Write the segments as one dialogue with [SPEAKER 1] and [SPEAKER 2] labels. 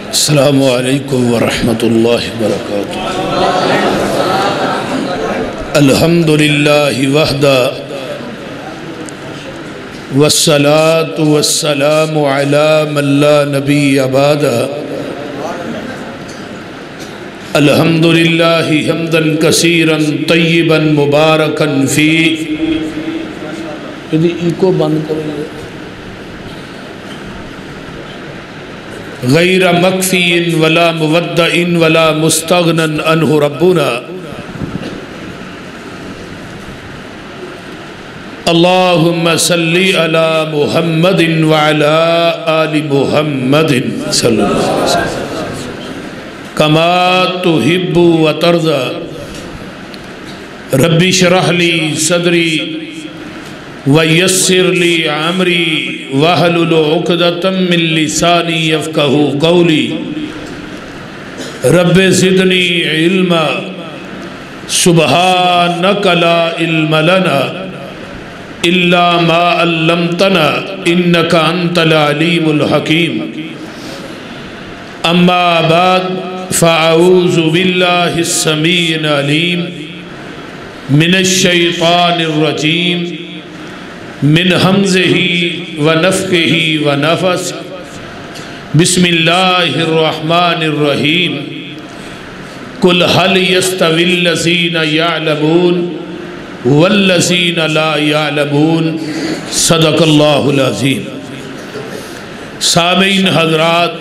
[SPEAKER 1] السلام علیکم ورحمۃ اللہ وبرکاتہ۔ الحمدللہ وحدہ والصلاة والسلام علی من لا نبی بعدہ۔ الحمدللہ حمدا کثیرا طیبا مبارکا فیہ۔ ایکو بند کریں گے۔ غیر مکفی ولا مودع ولا مستغنا عنہ ربنا۔ اللہم صلی علی محمد وعلی آل محمد صلی اللہ علیہ وسلم کما تحب وترضى۔ رب اشرح لی صدری ویسر لی عمری واحلل عقدۃ من لسانی یفقہوا قولی۔ رب زدنی علما سبحانک لا علم لنا الا ما علمتنا انک انت العلیم الحکیم۔ اما بعد فاعوذ باللہ السمیع العلیم من الشیطان الرجیم من حمزہ ونفخہ ونفثہ۔ بسم اللہ الرحمن الرحیم۔ قل هل يستوي الذین یعلمون والذین لا یعلمون۔ صدق اللہ العظیم۔ سامعین حضرات،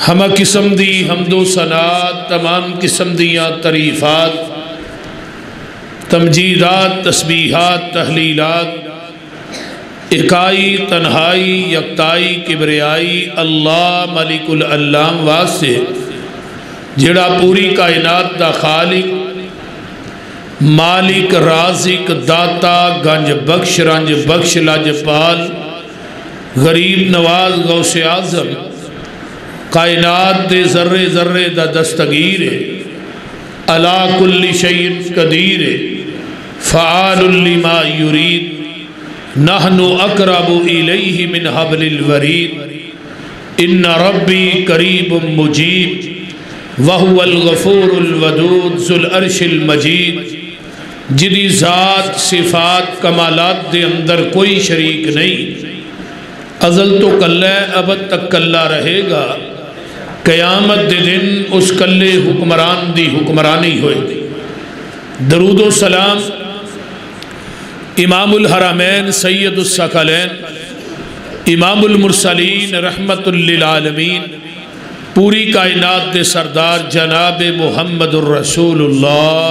[SPEAKER 1] ہمہ قسم دی حمد و ثناء، تمام قسم دیاں تعریفات، تمجیدات، تسبیحات، تحلیلات، اکائی، تنہائی، یکتائی، کبریائی اللہ ملک العلام واسطے جڑا پوری کائنات دا خالق، مالک، رازق، داتا، گنج بخش، رنج بخش، لاجپال، غریب نواز، غوث اعظم، کائنات دے ذرے ذرے دا دستگیر علی کل شیء قدیر فعال لما یرید نحن اقرب الیہ من حبل الورید ان ربی قریب مجیب وہو الغفور الودود ذو العرش المجید۔ جدی ذات، صفات، کمالات دے اندر کوئی شریک نہیں، ازل تو کلہ ہے، ابد تک کلہ رہے گا، قیامت دے دن اس کلے حکمران دی حکمرانی ہوئے گی۔ درود و سلام امام الحرمین سید الثقلین امام المرسلین رحمت للعالمین پوری کائنات دے سردار جناب محمد الرسول اللہ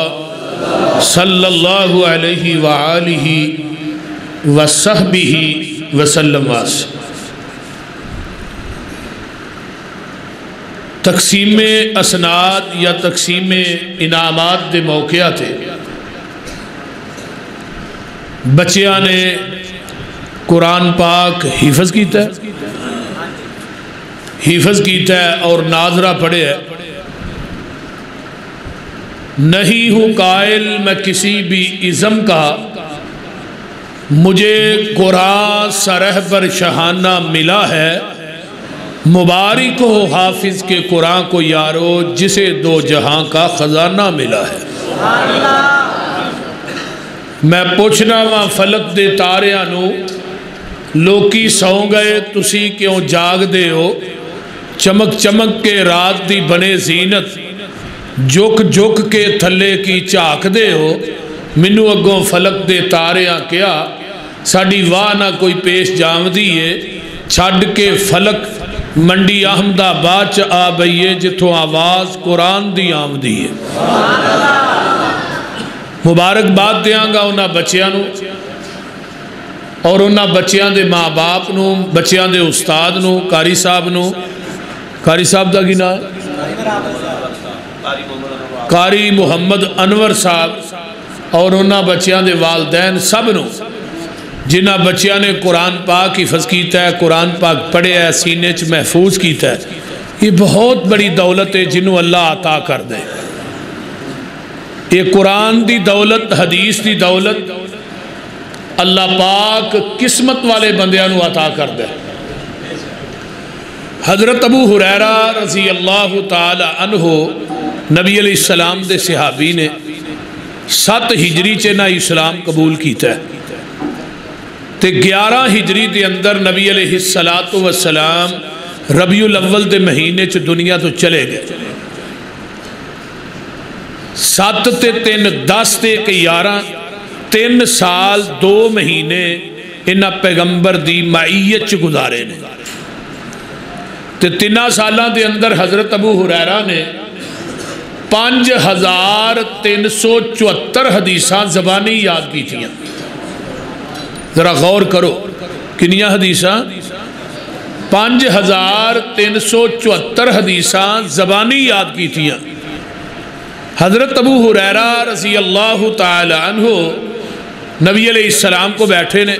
[SPEAKER 1] صلی اللہ علیہ وآلہ وصحبہ وسلم واسلم۔ تقسیم اسناد یا تقسیم انعامات دے موقع تھے، بچیاں نے قرآن پاک حفظ کیتا ہے اور ناظرہ پڑھے ہے۔ نہیں ہوں قائل میں کسی بھی ازم کا، مجھے قرآن سرح پر شہانہ ملا ہے۔ مبارک ہو حافظ کے قرآن کو یارو، جسے دو جہاں کا خزانہ ملا ہے۔ میں پوچھنا وا فلک دے تاریاں نو، لوکی سو گئے تسی کیوں جاگ دے ہو؟ چمک چمک کے رات دی بنے زینت، جھک جھک کے تھلے کی چاک دے ہو۔ منو اگوں فلک دے تاریاں کیا، ساڑی واہ نہ کوئی پیش جام دیئے۔ چھڑ کے فلک منڈی احمدآباد چ آ بئیے، جتوں آواز قرآن دی آمدی ہے۔ مبارک بات دیاں گا انہاں بچیاں نو اور انہاں بچیاں دے ماں باپ نو، بچیاں دے استاد نو، قاری صاحب نو، قاری صاحب دا کی نام قاری محمد انور صاحب، اور انہاں بچیاں دے والدین سب نو جنہ بچیاں نے قرآن پاک حفظ کیتا ہے، قرآن پاک پڑھے ہے، سینے چ محفوظ کیتا ہے۔ یہ بہت بڑی دولت ہے جنہوں اللہ عطا کر دے۔ یہ قرآن دی دولت، حدیث دی دولت اللہ پاک قسمت والے بندیاں نو عطا کر دے۔ حضرت ابو ہریرہ رضی اللہ تعالی عنہ نبی علیہ السلام دے صحابی نے 7 ہجری چنا اسلام قبول کیتا ہے تے 11 ہجری دے اندر نبی علیہ السلام ربیع الاول دے مہینے چ دنیا تو چلے گئے 7 تے 3 10 تے 11 3 سال 2 مہینے انہاں پیغمبر دی معیت چ گزارے نے تے 3 سالاں دے اندر حضرت ابو ہریرہ نے 5374 حدیثاں زبانی یاد کی تھیں. ذرا غور کرو کنیاں حدیثاں 5374 حدیثاں زبانی یاد کی تھیں. حضرت ابو ہریرہ رضی اللہ تعالی عنہ نبی علیہ السلام کو بیٹھے نے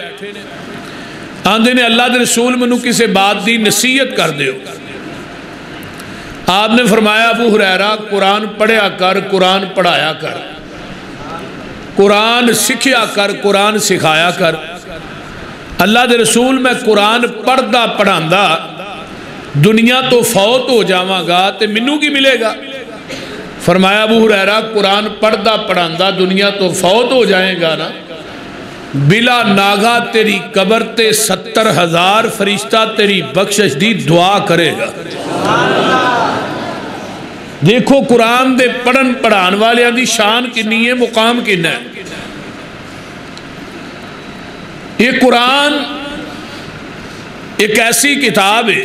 [SPEAKER 1] آندے نے اللہ دے رسول منو کسے بات دی نصیحت کر دیو. آپ نے فرمایا ابو ہریرہ قرآن پڑھیا کر قرآن پڑھایا کر قرآن سکھیا کر قرآن سکھایا کر. اللہ دے رسول میں قرآن پڑھدا پڑھاندا دنیا تو فوت ہو جاواں گا تے منو کی ملے گا. فرمایا ابو ہریرہ قرآن پڑھدا پڑھاندا دنیا تو فوت ہو جائے گا نا بلا ناگا تیری قبر تے 70,000 فرشتہ تیری بخشش دی دعا کرے گا. دیکھو قرآن دے پڑھن پڑھان والے دی شان کنی ہے مقام کنہ ہے. یہ قرآن ایک ایسی کتاب ہے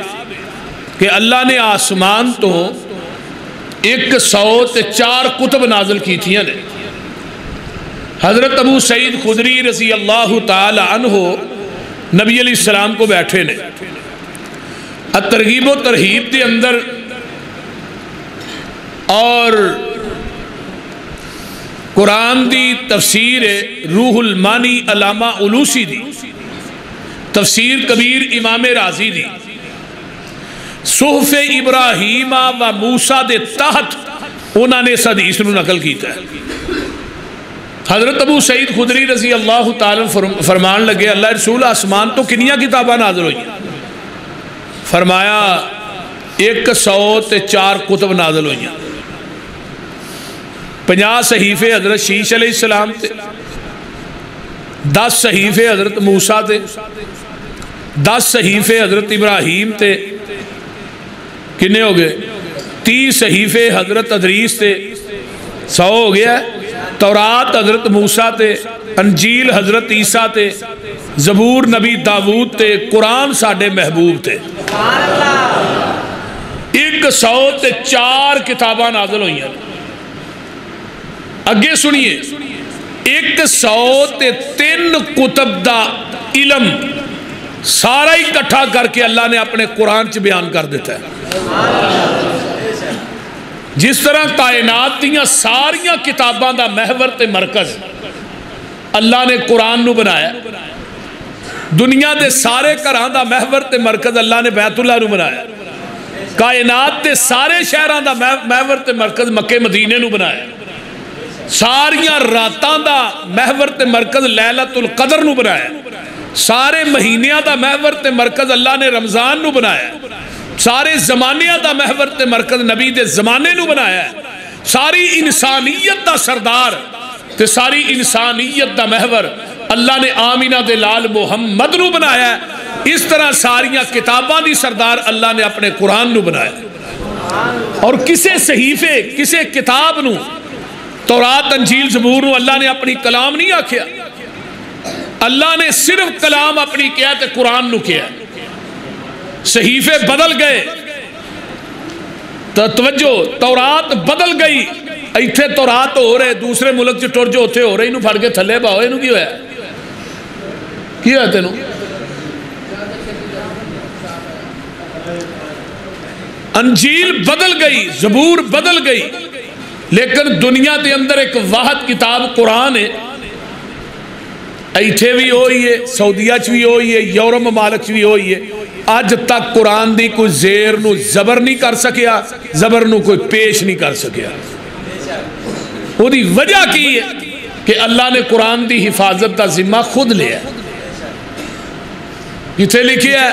[SPEAKER 1] کہ اللہ نے آسمان تو 104 کتب نازل کی تھیں. حضرت ابو سعید خدری رضی اللہ تعالی عنہ نبی علیہ السلام کو بیٹھے نے ترغیب و ترہیب کے اندر اور قرآن دی تفسیر روح المانی علامہ علوسی دی تفسیر کبیر امام رازی دی صحف ابراہیم و موسیٰ دے تحت انہوں نے اس حدیث نو نقل کیتا ہے. حضرت ابو سعید خدری رضی اللہ تعالی فرمان لگے اللہ رسول آسمان تو کنیاں کتاباں نازل ہوئی. فرمایا 104 کتب نازل ہوئی. 50 صحیفے حضرت شیش علیہ السلام تے 10 صحیفے حضرت موسیٰ تے 10 صحیفے حضرت ابراہیم تے کنے ہو گئے 30 صحیفے حضرت ادریس تے 100 ہو گیا. تورات حضرت موسیٰ تے انجیل حضرت عیسیٰ تے زبور نبی داود تے قرآن ساڑھے محبوب تے 104 کتاباں نازل ہوئی ہیں. اگے سنیے 103 کتب دا علم سارا ہی کٹھا کر کے اللہ نے اپنے قرآن چ بیان کر دیتا ہے. جس طرح کائنات دیاں ساریاں کتاباں دا محور تے مرکز اللہ نے قرآن نو بنایا. دنیا دے سارے گھراں دا محور تے مرکز اللہ نے بیت اللہ نو بنایا. کائنات دے سارے شہراں دا محور تے مرکز مکہ مدینے نو بنایا. ساریاں راتاں دا محور تے مرکز لیلۃ القدر نو بنایا. سارے مہینیاں دا محور تے مرکز اللہ نے رمضان نو بنایا. سارے زمانیاں دا محور تے مرکز نبی دے زمانے نو بنایا ہے. ساری انسانیت دا سردار تے ساری انسانیت دا محور اللہ نے آمینہ دے لال محمد نو بنایا ہے. اس طرح ساریاں کتاباں دی سردار اللہ نے اپنے قرآن نو بنایا. اور کسے صحیفے کسے کتاب نو تورات انجیل زبور نو اللہ نے اپنی کلام نہیں آکھیا. اللہ نے صرف کلام اپنی کیا تے قرآن نو کیا. صحیفے بدل گئے توجہ تورات بدل گئی. ایتھے تورات ہو رہے دوسرے ملک چ ٹر جو اتھے ہو رہے انہوں پھڑ کے تھلے باؤ انہوں کی ہویا کی ہویا تینوں انجیل بدل گئی زبور بدل گئی لیکن دنیا دے اندر ایک واحد کتاب قرآن ہے. ایتھے بھی ہوئی ہے سعودیہ چ بھی ہوئی ہے یورپ ممالک چ بھی ہوئی ہے. آج تک قرآن دی کوئی زیر نو زبر نہیں کر سکیا زبر نو کوئی پیش نہیں کر سکیا. وہ دی وجہ کی ہے کہ اللہ نے قرآن دی حفاظت دا ذمہ خود لیا. جتھے لکھیا ہے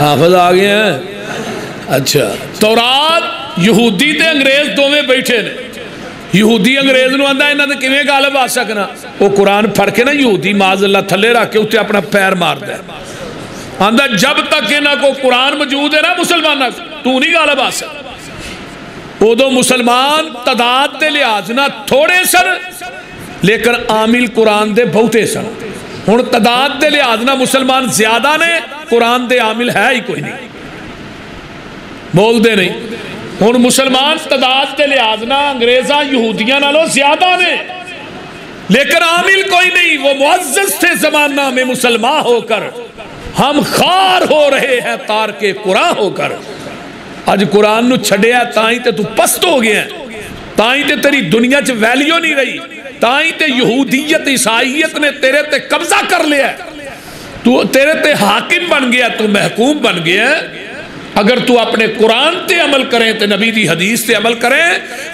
[SPEAKER 1] حافظ آ گئے ہیں؟ اچھا تورات یہودی تے انگریز دوویں بیٹھے نے. یہودی انگریز نو آندا انہاں تے کیویں غالب آ سکنا؟ وہ قرآن پڑھ کے نا یہودی معاذ اللہ تھلے رکھ کے اتنے اپنا پیر ماردا ہے. آندا جب تک انہاں کو قرآن موجود ہے نا مسلماناں تو نہیں غالب آ سکتا. ادو مسلمان تعداد دے لحاظ نہ تھوڑے سن لیکن عامل قرآن دے بہتے سن. ہن تعداد دے لحاظ نہ مسلمان زیادہ نے قرآن دے عامل ہے ہی کوئی نہیں. بول دے نہیں. ہن مسلمان تعداد دے لحاظ نہ انگریزاں یہودیاں نالوں زیادہ نے لیکن عامل کوئی نہیں. وہ معزز تھے زمانہ میں مسلمان ہو کر. ہم خار ہو رہے ہیں تارک قرآن ہو کر. اج قرآن نو چھڑیا تائیں تے تو پست ہو گیا تائیں تے تیری دنیا چ ویلیو نہیں رہی تائیں تے یہودیت عیسائیت نے تیرے تے قبضہ کر لیا تو تیرے تے حاکم بن گیا تو محکوم بن گیا. اگر تو اپنے قرآن تے عمل کریں تے نبی دی حدیث تے عمل کریں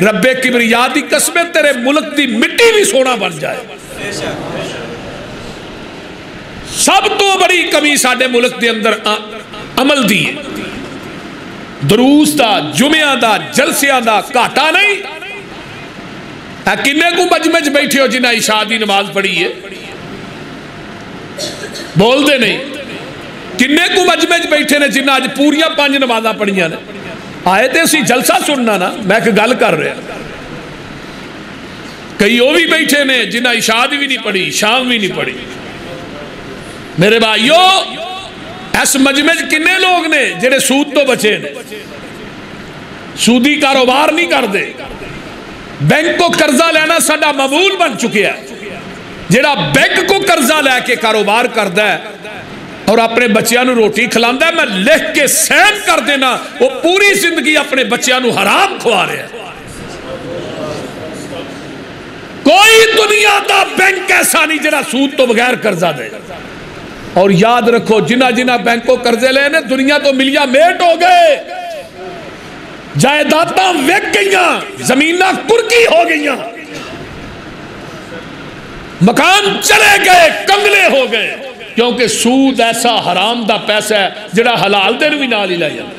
[SPEAKER 1] رب کبریا دی قسم تیرے ملک دی مٹی بھی سونا بن جائے. سب تو بڑی کمی ساڈے ملک دے اندر عمل دی ہے. دروس دا جمعہ دا جلسیاں دا گھاٹا نہیں. کنے کو مجمع چ بیٹھے ہو جنہیں عشاء دی نماز پڑھی ہے؟ بول دے نہیں. کنے کو مجمع چ بیٹھے نے جنہیں اج پوریا 5 نمازاں پڑھیاں نے؟ آئے تے اسی جلسہ سننا نا. میں ایک گل کر رہا کئی وہ بھی بیٹھے نے جنہیں عشاء دی بھی نہیں پڑھی شام بھی نہیں پڑھی. میرے بھائیو اس مجمع چ کنے لوگ نے جڑے سود تو بچے نے سودی کاروبار نہیں کرتے. بینک کو قرضہ لینا ساڈا معمول بن چکیا ہے. جڑا بینک کو قرضہ لے کے کاروبار کرتا ہے اور اپنے بچیاں نو روٹی کھلاندا ہے میں لکھ کے سین کر دینا وہ پوری زندگی اپنے بچیاں نو حرام کھوا رہا ہے. کوئی دنیا دا بینک ایسا نہیں جڑا سود تو بغیر قرضہ دے. اور یاد رکھو جنہ جنہ بینک کو قرضے لے نے دنیا تو ملیا میٹ ہو گئے. جائیداداں وک گئیاں زمیناں کرکی ہو گئیاں مکان چلے گئے کنگلے ہو گئے کیونکہ سود ایسا حرام دا پیسہ ہے جڑا حلال دے بھی نال ہی لے جاندے.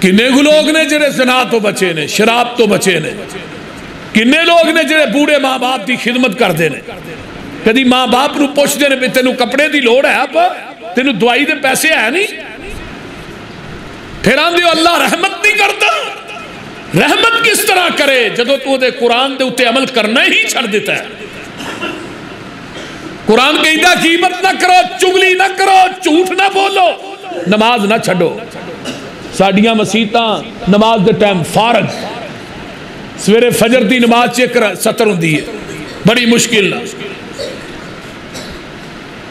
[SPEAKER 1] کنے لوگ نے جڑے زنا تو بچے نے شراب تو بچے نے. کنے لوگ نے جڑے بوڑھے ماں باپ دی خدمت کردے نے. کدی ماں باپ نو پوچھتے نے تینوں کپڑے دی لوڑ ہے آپ تینوں دوائی دے پیسے ہے نہیں؟ پھر آندے اللہ رحمت نہیں کرتا. رحمت کس طرح کرے جدو تو دے قرآن دے اتے عمل کرنا ہی چھڑ دیتا ہے. قرآن کہیدا غیبت نہ کرو چگلی نہ کرو جھوٹ نہ بولو نماز نہ چھڑو. ساڈیاں مسیتاں نماز دے ٹائم فارغ سویرے فجر دی نماز چکر 70 ہوندی ہے بڑی مشکل نہ.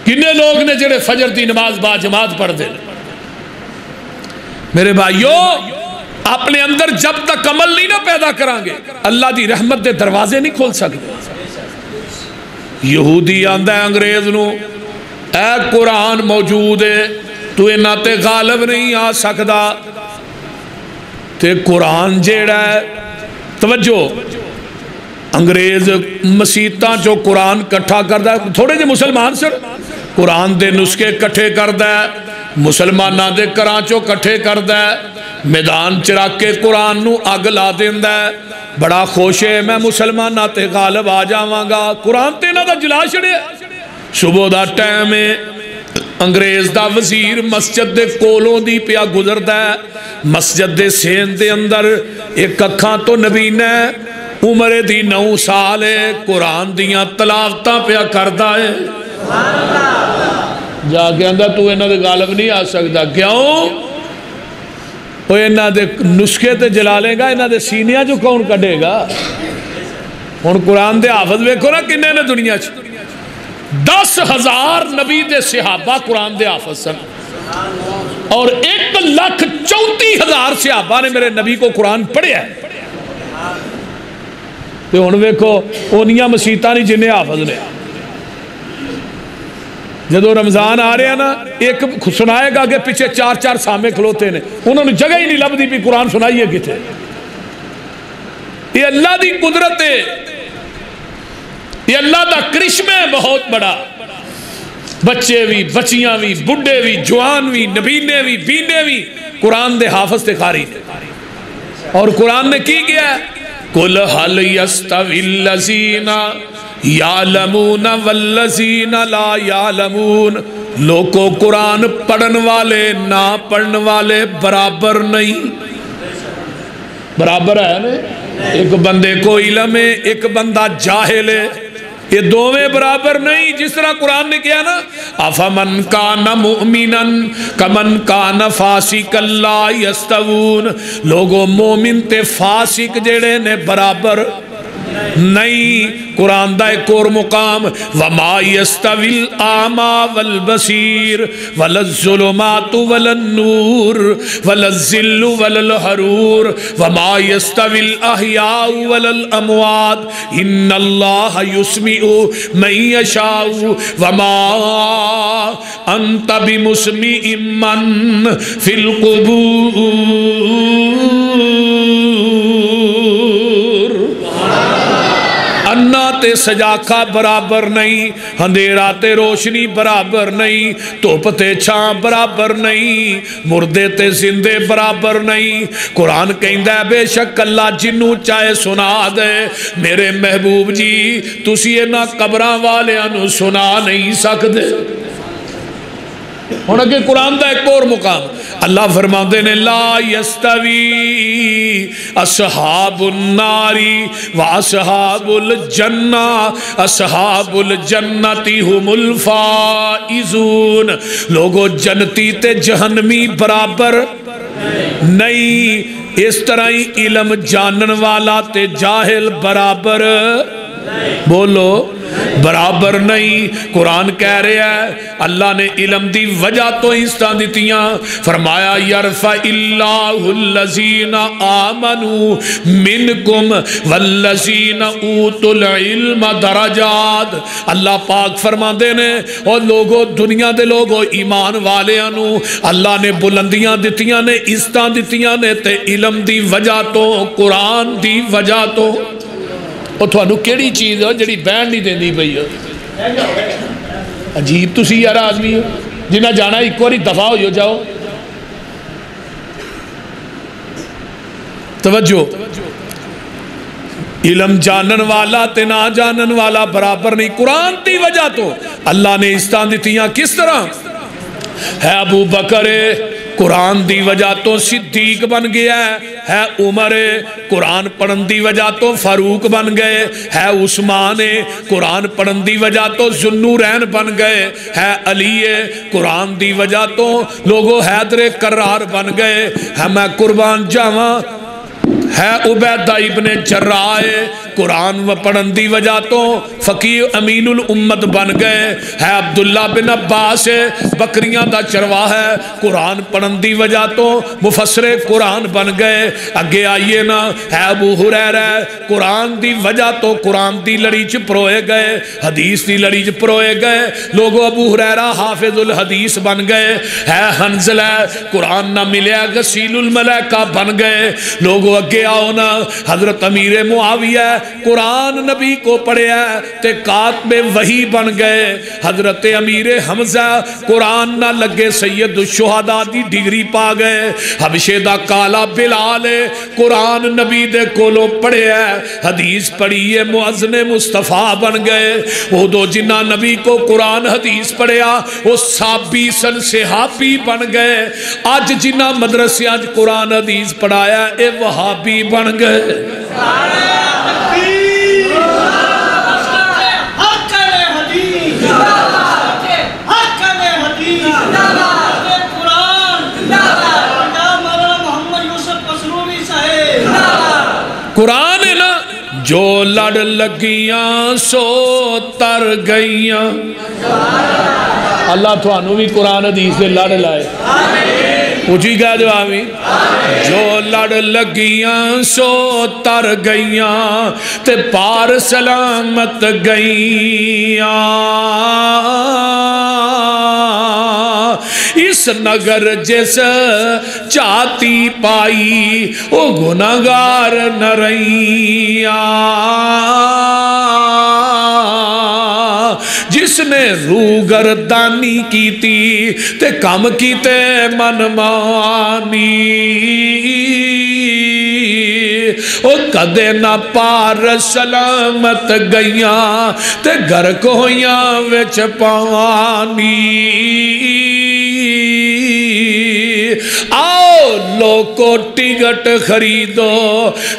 [SPEAKER 1] کنے لوگ نے جڑے فجر دی نماز با جماعت پڑھ دے. میرے بھائیو اپنے اندر جب تک عمل نہیں نہ پیدا کرانگے اللہ دی رحمت دے دروازے نہیں کھول سکتے. یہودی آندہ ہے انگریز نو اے قرآن موجود ہے تو انہاں تے غالب نہیں آ سکدا. تے قرآن جیڑا ہے توجہ انگریز مسیتاں جو قرآن کٹھا کردہ ہے تھوڑے جے مسلمان سر قرآن دے نسخے کٹھے کردہ ہے مسلمانہ دے کرانچو کٹھے کردہ ہے میدان چراک کے قرآن نو اگ لا دیندہ ہے. بڑا خوش ہے میں مسلمانہ تے غالب آ جاواں گا. قرآن تے نہ دا جلا چھڑے. صبح دا ٹائم ہے انگریز دا وزیر مسجد دے کولوں دی پیا گزردہ ہے. مسجد دے سین دے اندر ایک اکھاں تو نبینا ہے عمر دی 9 سال ہے قرآن دیاں تلاوتاں پیا کردہ ہے. جا کے اندر تو انہاں دے غالب نہیں آ سکتا. کیوں؟ وہ انہاں دے نسخے تے جلا لے گا انہاں دے سینیاں جو کون کٹے گا. ہن قرآن دے حافظ ویکھو نا کنے نے دنیا چ 10,000 نبی دے صحابہ قرآن دے حافظ سن اور 1,34,000 صحابہ نے میرے نبی کو قرآن پڑھے ہے. تو ہن ویکھو اونیاں مسیتاں نہیں جنہیں حافظ نے. جدو رمضان آ رہے ہیں نا ایک سنائے گا کہ پیچھے 4 سامنے کھلوتے نے انہوں نے جگہ ہی نہیں لب دی بھی قرآن سنائیے کتے. یہ اللہ دی قدرت ہے یہ اللہ دا کرشمہ ہے بہت بڑا. بچے بھی بچیاں بھی بڑھے بھی جوان بھی نبینے بھی بینے بھی قرآن دے حافظ تے قاری نے اور قرآن نے کی کیا ہے قُلْ هَلْ يَسْتَوِي الَّذِينَ يَعْلَمُونَ وَالَّذِينَ لَا يَعْلَمُونَ لوگوں قرآن پڑھن والے نہ پڑھن والے برابر نہیں برابر ہے نا ایک بندے کو علم ہے ایک بندہ جاہل ہے یہ دوویں برابر نہیں جس طرح قرآن نے کیا نا افمن کان مؤمنا کمن کان فاسقا لا یستوون لوگوں مومن تے فاسق جڑے نے برابر نہیں قرآن دا ایک اور مقام وما یستوی الاعمی والبصیر ولا الظلمات ولا النور ولا الظل ولا الحرور وما یستوی الاحیاء ولا الاموات ان اللہ یسمع من یشاء وما انت بمسمع من فی القبور انا تے سجاکھا برابر نہیں اندھیرا تے روشنی برابر نہیں دھوپ تے چھاں برابر نہیں مردے تے زندے برابر نہیں قرآن کہندا ہے بے شک اللہ جنوں چاہے سنا دے میرے محبوب جی تسی انہاں قبراں والیاں نوں سنا نہیں سکدے ہن اگے قرآن دا ایک اور مقام اللہ فرماندے نے لا یستوی اصحاب النار و اصحاب الجنہ اصحاب الجنت هم الفائزون لوگو جنتی تے جہنمی برابر نہیں اس طرح ہی علم جانن والا تے جاہل برابر بولو برابر نہیں قرآن کہہ رہے ہیں اللہ نے علم دی وجہ تو انسان دیتیاں فرمایا یرفع اللہ الذین آمنوا منکم والذین اوتوا العلم درجات اللہ پاک فرما دینے اور لوگوں دنیا دے لوگوں ایمان والیاں اللہ نے بلندیاں دیتیاں نے عزتاں دیتیاں نے تے علم دی وجہ تو قرآن دی وجہ تو اور تھوانو کیڑی چیز ہے جڑی بین نہیں دیندی پئی ہے عجیب تسی یار آدمی ہو جنہ جانا ایک واری دفاع ہو جاؤ توجہ علم جانن والا تے نہ جانن والا برابر نہیں قرآن دی وجہ تو اللہ نے استان دیتیاں کس طرح ہے ابو بکر قرآن دی وجہ تو صدیق بن گیا ہے عمر قرآن پڑھن دی وجہ تو فاروق بن گئے ہے عثمان قرآن پڑھن دی وجہ تو ذوالنورین بن گئے ہے علی قرآن دی وجہ تو لوگوں حیدر کرار بن گئے ہے میں قربان جاواں ہے عبیدہ ابن جراح قرآن و پڑھن دی وجہ تو فقیہ امین الامت بن گئے ہے عبداللہ بن عباس بکریاں دا چرواہ ہے قرآن پڑھن دی وجہ تو مفسر قرآن بن گئے اگے آئیے نا ہے ابو ہریرہ قرآن دی وجہ تو قرآن دی لڑی چ پروئے گئے حدیث دی لڑی چ پروئے گئے لوگوں ابو ہریرہ حافظ الحدیث بن گئے ہے حنظلہ قرآن نہ ملیا غسیل الملائکہ بن گئے لوگوں اگے آؤ نا حضرت امیر معاویہ قرآن نبی کو پڑھیا تے کاتب وحی بن گئے حضرت امیر حمزہ قرآن نہ لگے سید الشہداء دی ڈگری پا گئے حبشے دا کالا بلال قرآن نبی دے کولو پڑھیا حدیث پڑھیے مؤذن مصطفیٰ بن گئے وہ دو جنہ نبی کو قرآن حدیث پڑھیا وہ صحابی سن صحابی بن گئے آج جنہ مدرسے آج قرآن حدیث پڑھایا اے وہابی بن گئے قرآن ہے نا جو لڑ لگیاں سو تر گئیاں اللہ تو انہوں بھی قرآن حدیث سے لڑ لائے پوچھی گیا جو آمین جو لڑ لگیاں سو تر گئیاں تے پار سلامت گئیاں اس نگر جس چاہتی پائی او گناہگار نہ رہیاں جس جس نے روگردانی کیتی تے کم کیتے منمانی او کدے نہ پار سلامت گئیاں تے گرک ہویاں وچ پانی آؤ لوگو ٹکٹ خریدو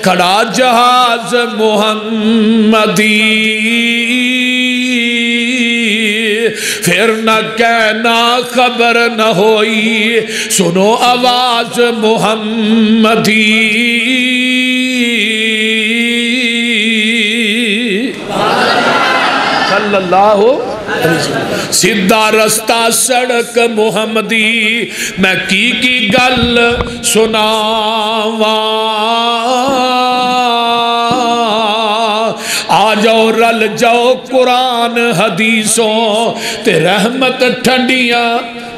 [SPEAKER 1] کھڑا جہاز محمدی پھر نہ کہنا خبر نہ ہوئی سنو آواز محمدی صلی اللہ سیدھا رستہ سڑک محمدی میں کی گل سناواں آ جاؤ رل جاؤ قرآن حدیثوں تے رحمت ٹھنڈیاں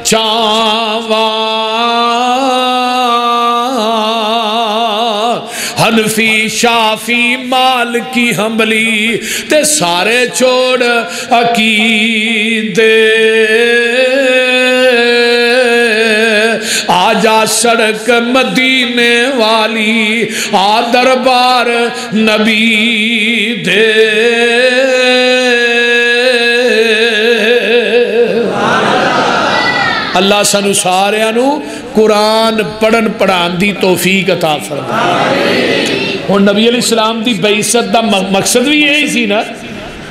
[SPEAKER 1] چاواں حنفی شافی مالکی حنبلی تے سارے چھوڑ عقیدے آجا سڑک مدینے والی آ دربار نبی دے اللہ سانو ساریانو قرآن پڑھن پڑھان دی توفیق عطا فرمائے اور نبی علیہ السلام دی بعثت دا مقصد بھی یہی سی نا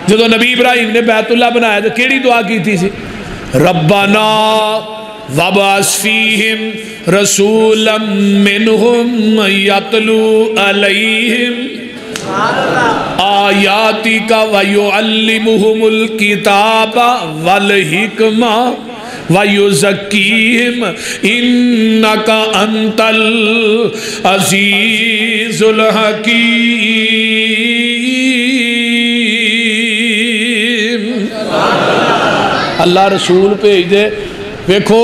[SPEAKER 1] جدو نبی ابراہیم نے بیت اللہ بنایا تو کیڑی دعا کی تھی سی ربنا وابعث فیہم رسولا منہم یتلو علیہم آیاتک ویعلمہم الکتاب والحکمہ وَيُزَكِّيهِمْ إِنَّكَ أَنْتَ الْعَزِيزُ الْحَكِيمُ اللہ رسول بھیج دے دیکھو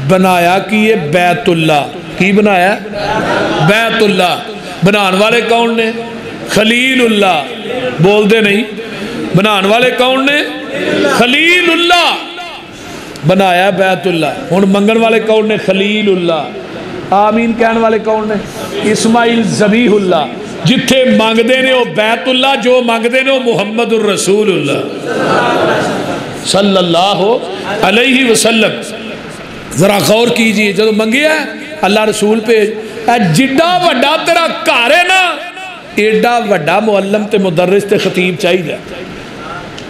[SPEAKER 1] بنایا کی یہ بیت اللہ کی بنایا بیت اللہ بنان والے کون نے خلیل اللہ بول دے نہیں بنان والے کون نے خلیل اللہ بنایا بیت اللہ ہن منگن والے کون نے خلیل اللہ آمین کہن والے کون نے اسماعیل ذبیح اللہ جتھے مانگ دے نے وہ بیت اللہ جو مانگ دے نے وہ محمد الرسول اللہ صلی اللہ علیہ وسلم ذرا غور کیجئے جب منگیا ہے اللہ رسول پہ جڈا وڈا تیرا گھر ہے نا ایڈا وڈا معلم تے مدرس تے خطیب چاہیے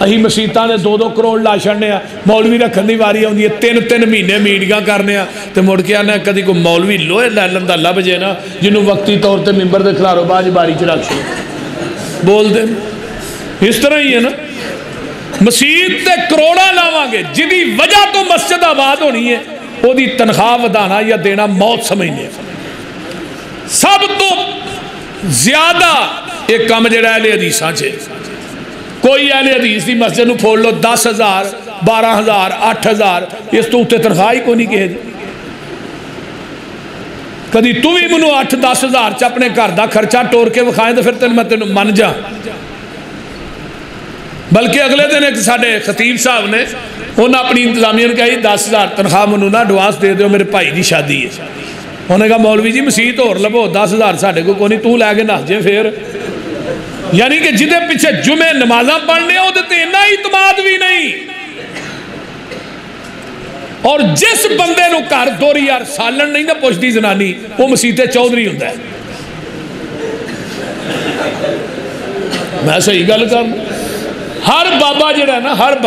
[SPEAKER 1] اہی مسیطہ نے 2-2 کروڑ لا چھڑنے مولوی رکھن دی واری ہوندی ہے 3-3 مہینے میٹنگاں کرنے تے مڑ کے آنا کدی کوئی مولوی لوہے لالن دا لب جے نا جنوں وقتی طور تے ممبر دے کھلارو باج باری چ رکھ چھوڑ بول دیں اس طرح ہی ہے نا مسیط تے کروڑا لاواں گے جدی وجہ تو مسجد آباد ہونی ہے وہ دی تنخواہ ودانا یا دینا موت سمجھنے سب تو زیادہ ایک کام جڑا اہل حدیثاں چھے کوئی اہل حدیث دی مسجد نو پھوڑ لو 10,000 12,000 8,000 اس تو اتے تنخواہ ہی کو نہیں کہے دی کدی تو بھی منو 8-10 ہزار چا اپنے گھر دا خرچہ ٹور کے وکھائیں تو پھر تین میں تینوں من جا بلکہ اگلے دن ایک ساڑھے خطیب صاحب نے انہوں اپنی انتظامیہ نے کہا 10,000 تنخواہ منو نا ایڈوانس دے دیو میرے بھائی دی شادی ہے انہوں نے کہا مولوی جی مسیت اور لبو 10,000 ساڑھے کو کونی تو لے کے نہ جے پھر یعنی کہ جدے پیچھے جمعہ نمازاں پڑھنے ہو دیتے اتنا اعتماد بھی نہیں اور جس بندے نو کار دوری یار سالن نہیں نہ پوچھ دی زنانی وہ مسیت چودھری ہوتا ہے میں صحیح گل کر ہر بابا جڑا ہے نا ہر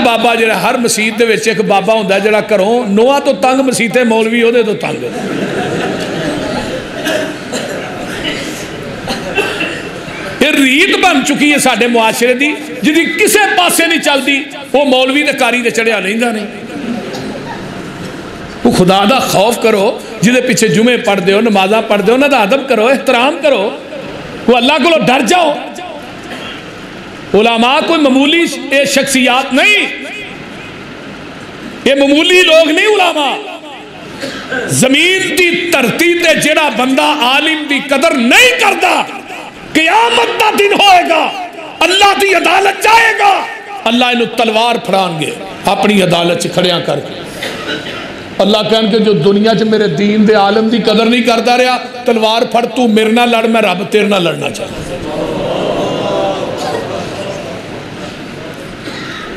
[SPEAKER 1] بابا جڑا ہر مسیت دے وچ ایک بابا ہوتا ہے جڑا کروں نواں تو تنگ مسیتے مولوی ہو دے تو تنگ یہ ریت بن چکی ہے ساڑھے معاشرے دی جدی کسے پاسے نہیں چل دی وہ مولوی دے کاری دے چڑھیا نہیں دا نہیں وہ خدا دا خوف کرو جدے پیچھے جمعے پڑھ دے ہو نمازہ پڑھ دے ہو نہ دا ادب کرو احترام کرو وہ اللہ کو ڈر جاؤ علماء کوئی معمولی شخصیات نہیں یہ معمولی لوگ نہیں علماء زمین دی دھرتی تے جڑا بندہ عالم دی قدر نہیں کرتا قیامت دا دن ہوئے گا اللہ دی عدالت جائے گا، اللہ انہوں تلوار پھڑان گے اپنی عدالت کھڑیاں کر کے۔ اللہ کہن کہ جو دنیا چ میرے دین دے عالم دی قدر نہیں کرتا رہا، تلوار پھڑ تو میرے نہ لڑ، میں رب تیرے نہ لڑنا چاہتا۔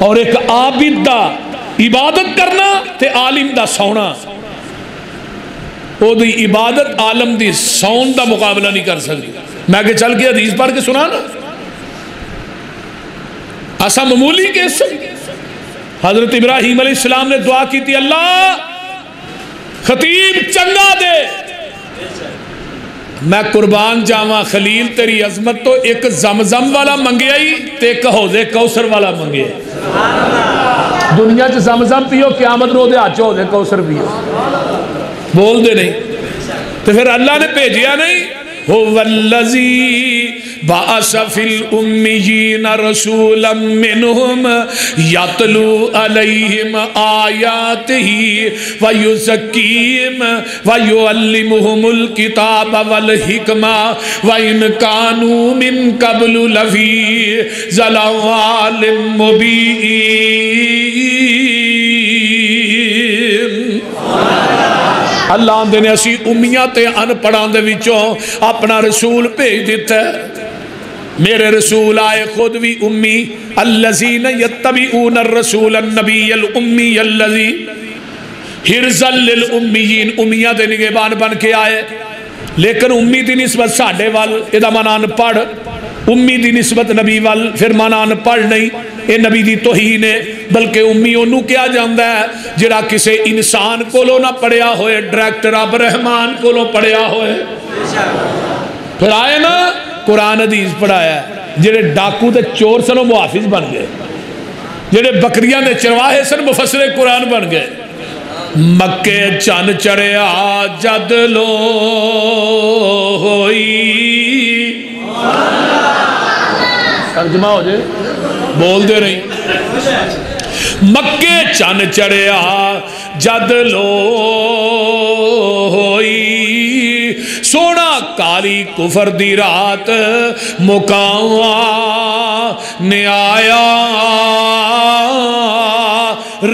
[SPEAKER 1] اور ایک عابد دا عبادت کرنا تے عالم دا سونا، وہ دی عبادت عالم دی سون دا مقابلہ نہیں کر سکتی۔ میں کہ چل کے حدیث پڑھ کے سنا نا، ایسا معمولی کیس۔ حضرت ابراہیم علیہ السلام نے دعا کی تھی، اللہ خطیب چنگا دے، میں قربان جاواں خلیل تیری عظمت تو ایک زمزم والا منگیا ہی تے ایک حوض کوثر والا منگیا۔ دنیا چ زمزم پیو، قیامت رو دے ہاتھ حوض کوثر پیو، بول دے نہیں۔ تو پھر اللہ نے بھیجیا نہیں، هو الذی بعث فی الامیین رسولا منہم یتلو علیہم آیاتہ ویزکیہم ویعلمہم الکتاب والحکمہ وإن کانوا من قبل لفی ضلال مبین۔ اللہ آندے نے اسی امیاں تے ان پڑھان دے وچوں اپنا رسول بھیج دیتا ہے۔ میرے رسول آئے خود بھی امی، الذین یتبعون الرسول النبی الامی الذی حرزا للأمیین، امیاں دے نگہبان بن کے آئے۔ لیکن امی دی نسبت ساڑھے وال ادا مانا ان پڑھ، امی دی نسبت نبی وال پھر مانا ان پڑھ نہیں، اے نبی دی توہین ہے۔ بلکہ امی انہوں کیا جاندہ ہے جڑا کسے انسان کو لو نہ پڑھیا ہوئے، ڈائریکٹر اب رحمان کو لو پڑھیا ہوئے۔ پھر آئے نا قرآن حدیث پڑھایا ہے، جڑے ڈاکو تے چور سنو محافظ بن گئے، جڑے بکریاں دے چرواہے سن مفسر قرآن بن گئے۔ مکے چن چڑھیا جد لو ہوئی، ترجمہ ہو جائے، بول دے رہی۔ مکے چن چڑھیا جد لو ہوئی، سونا کالی کفر دی رات مکاواں نے آیا،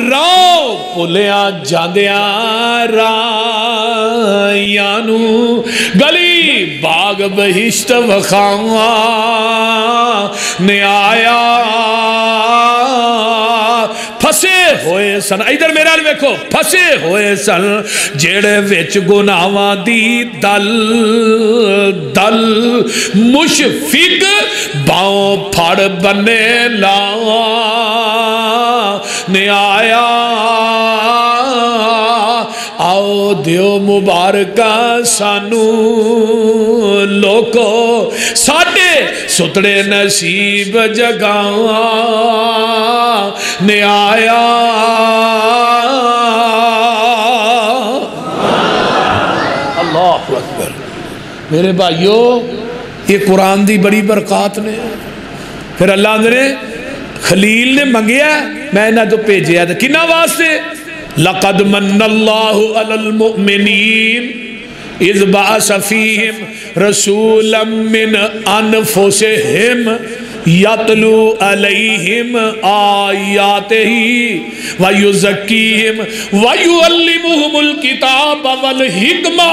[SPEAKER 1] راو پلیاں جاندیاں رائیانو، گلی باغ بہشت وخاواں نے آیا، پھسے ہوئے سن، ادھر میرا ویکھو، پھسے ہوئے سن جیڑے وچ گناواں دی دل دل، مشفق باؤں پھڑ بنے لاواں نے آیا، آؤ دیو مبارکہ سانو لوکو، ساڑھے ستڑے نصیب جگاواں نے آیا۔ اللہ اکبر۔ میرے بھائیو، یہ قرآن دی بڑی برکات نے۔ پھر اللہ نے خلیل نے منگیا، میں نہ تو بھیجیا تھا کنہ واسطے؟ لقد من اللہ علی المؤمنین اذ بعث فیہم رسولا من انفسہم یتلو علیہم آیاتہ ویزکیہم ویعلمہم الکتاب والحکمہ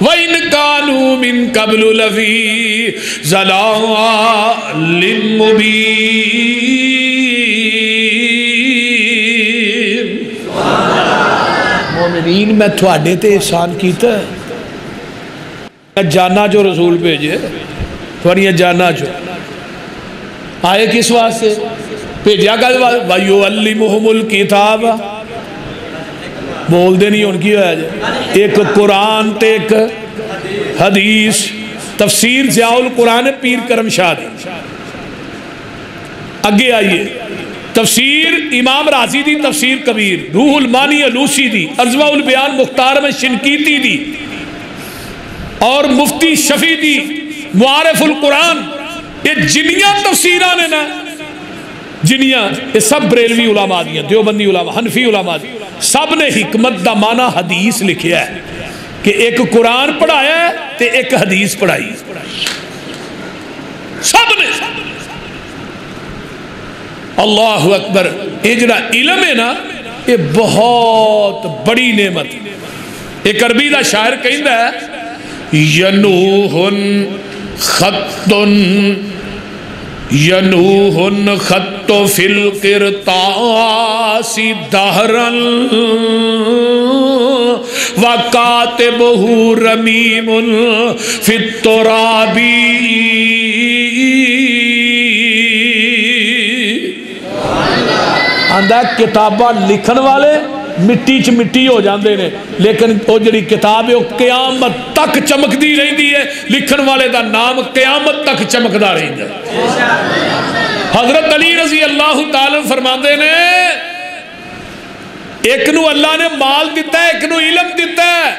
[SPEAKER 1] وَإِنْ كَانُوا مِنْ قَبْلُ لَفِي ضَلَالٍ مُبِينٍ۔ مومنین میں تھوڑے تے احسان کیتا ہے، جانا جو رسول بھیجے، تھوڑی جانا جو آئے کس واسطے بھیجا گا؟ وَيُعَلِّمُهُمُ الْكِتَابَ، بول دے نہیں ان کی ہے ایک قرآن تے ایک حدیث۔ تفسیر ضیاء القرآن پیر کرم شاہ دی، اگے آئیے تفسیر امام رازی دی، تفسیر کبیر، روح المانی علوسی دی، ارزوہ البیان مختار میں شنکیتی دی، اور مفتی شفیع دی معارف القرآن۔ یہ جنیاں تفسیران ہیں نا، جنیاں یہ سب بریلوی علماء دی ہیں، دیوبندی علماء، حنفی علماء دی، سب نے حکمت دا معنی حدیث لکھیا ہے کہ ایک قرآن پڑھایا ہے تے ایک حدیث پڑھائی، سب نے۔ اللہ اکبر. یہ جڑا علم ہے نا یہ بہت بڑی نعمت. ایک عربی دا شاعر کہندا ہے ینوہن خطن ینوہن خط فی القرطاس دہرن وکاتبہ رمیم فی التراب. آندہ کتابہ لکھن والے مٹی چ مٹی ہو جاندے نے لیکن وہ جڑی کتاب ہے وہ قیامت تک چمکدی رہندی ہے. لکھن والے دا نام قیامت تک چمکدا رہندا ہے. حضرت علی رضی اللہ تعالی فرماندے نے ایک نو اللہ نے مال دیتا ہے ایک نو علم دیتا ہے.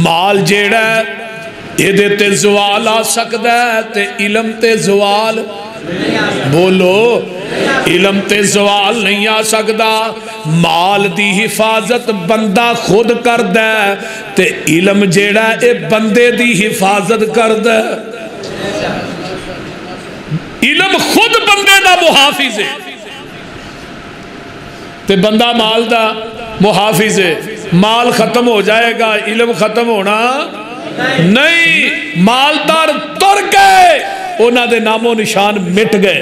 [SPEAKER 1] مال جیڑا ہے یہ تے زوال آ سکتا ہے تے علم تے زوال بولو علم تے زوال نہیں آ سکتا. مال دی حفاظت بندہ خود کردا ہے تے علم جیڑا اے بندے دی حفاظت کردا ہے. علم خود بندے دا محافظ ہے تے بندہ مال دا محافظ ہے. مال ختم ہو جائے گا علم ختم ہونا نہیں. مالدار تر گئے انہاں دے نام و نشان مٹ گئے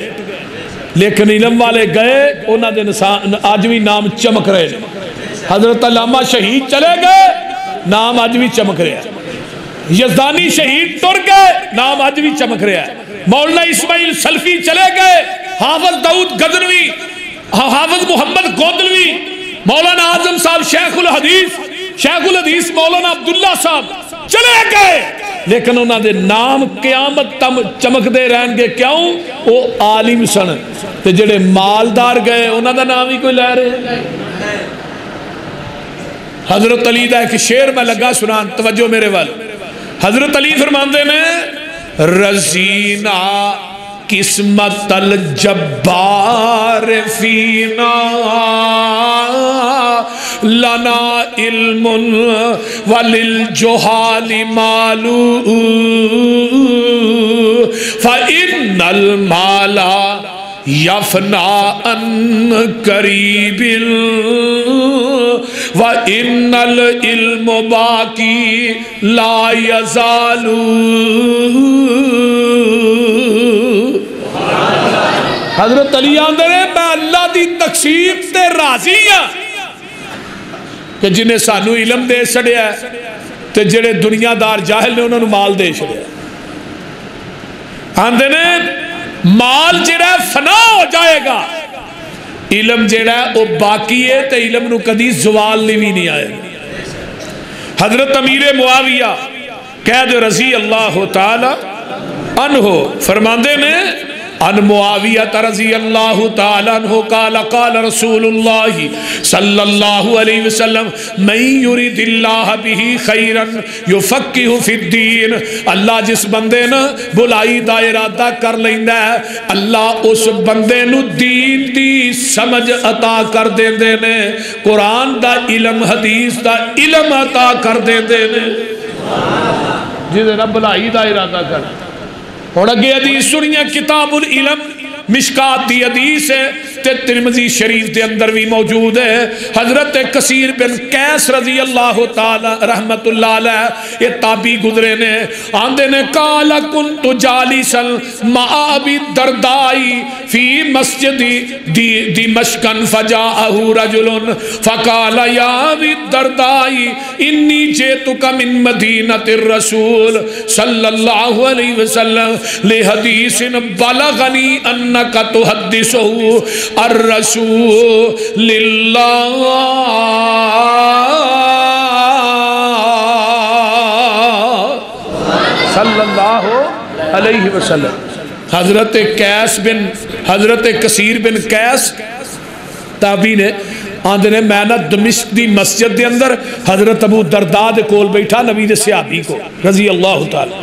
[SPEAKER 1] لیکن علم والے گئے انہاں دے آج بھی نام چمک رہے ہیں. حضرت علامہ شہید چلے گئے نام آج بھی چمک رہے ہیں. یزدانی شہید ٹر گئے نام آج بھی چمک رہے ہیں. مولانا اسماعیل سلفی چلے گئے. حافظ داؤد غزنوی حافظ محمد گودلوی مولانا اعظم صاحب شیخ الحدیث مولانا عبداللہ صاحب چلے گئے لیکن انہاں دے نام قیامت تم چمک دے رہن گے. کیوں وہ عالم سن تے جڑے مالدار گئے انہاں دا نام ہی کوئی لے رہے. حضرت علی دا ایک شعر میں لگا سنان توجہ میرے وال. حضرت علی فرماندے نے رزینا قسمت الجبار فینا لنا علم وللجہال مالو فإن المال یفنا ان قریب وإن العلم باقی لا یزال. حضرت علی آندے نے میں اللہ دی تقسیم تے راضی ہاں کہ جنہیں سانو علم دے چھڑیا ہے تے جڑے دنیا دار جاہل نے انہوں نے مال دے چھڑیا ہے. آندے نے مال جڑا ہے فنا ہو جائے گا علم جڑا ہے وہ باقی ہے تے علم نو کدی زوال بھی نہیں آئے. حضرت امیر معاویہ قید رضی اللہ تعالی عنہ فرماندے نے ان معاویہ رضی اللہ تعالی عنہ قال قال رسول اللہ صلی اللہ علیہ وسلم من یرید اللہ بہ خیرا یفقہ فی الدین. اللہ جس بندے نے بلائی دا ارادہ کر لیندا ہے اللہ اس بندے نو دین دی سمجھ عطا کر دیندے نے. قرآن دا علم حدیث دا علم عطا کر دیندے نے جس نے بلائی دا ارادہ کر. اور اگے حدیث سنیے کتاب العلم مشکات دی حدیث ہے تے ترمذی شریف دے اندر بھی موجود ہے. حضرت کثیر بن قیس رضی اللہ تعالی رحمت اللہ علیہ یہ تابعی گزرے نے. آندے نے قال کنت جالسا مع ابی الدرداء فی مسجد دمشق فجاءه رجل فقال یا ابی الدرداء انی جئتک من مدینۃ الرسول صلی اللہ علیہ وسلم لحدیث بلغنی انک تحدثه الرسول اللہ صلی اللہ علیہ وسلم. حضرت کثیر بن قیس تابعی نے آندے نے میں نہ دمشق دی مسجد دے اندر حضرت ابو درداء دے کول بیٹھا نبی دے صحابی کو رضی اللہ تعالی.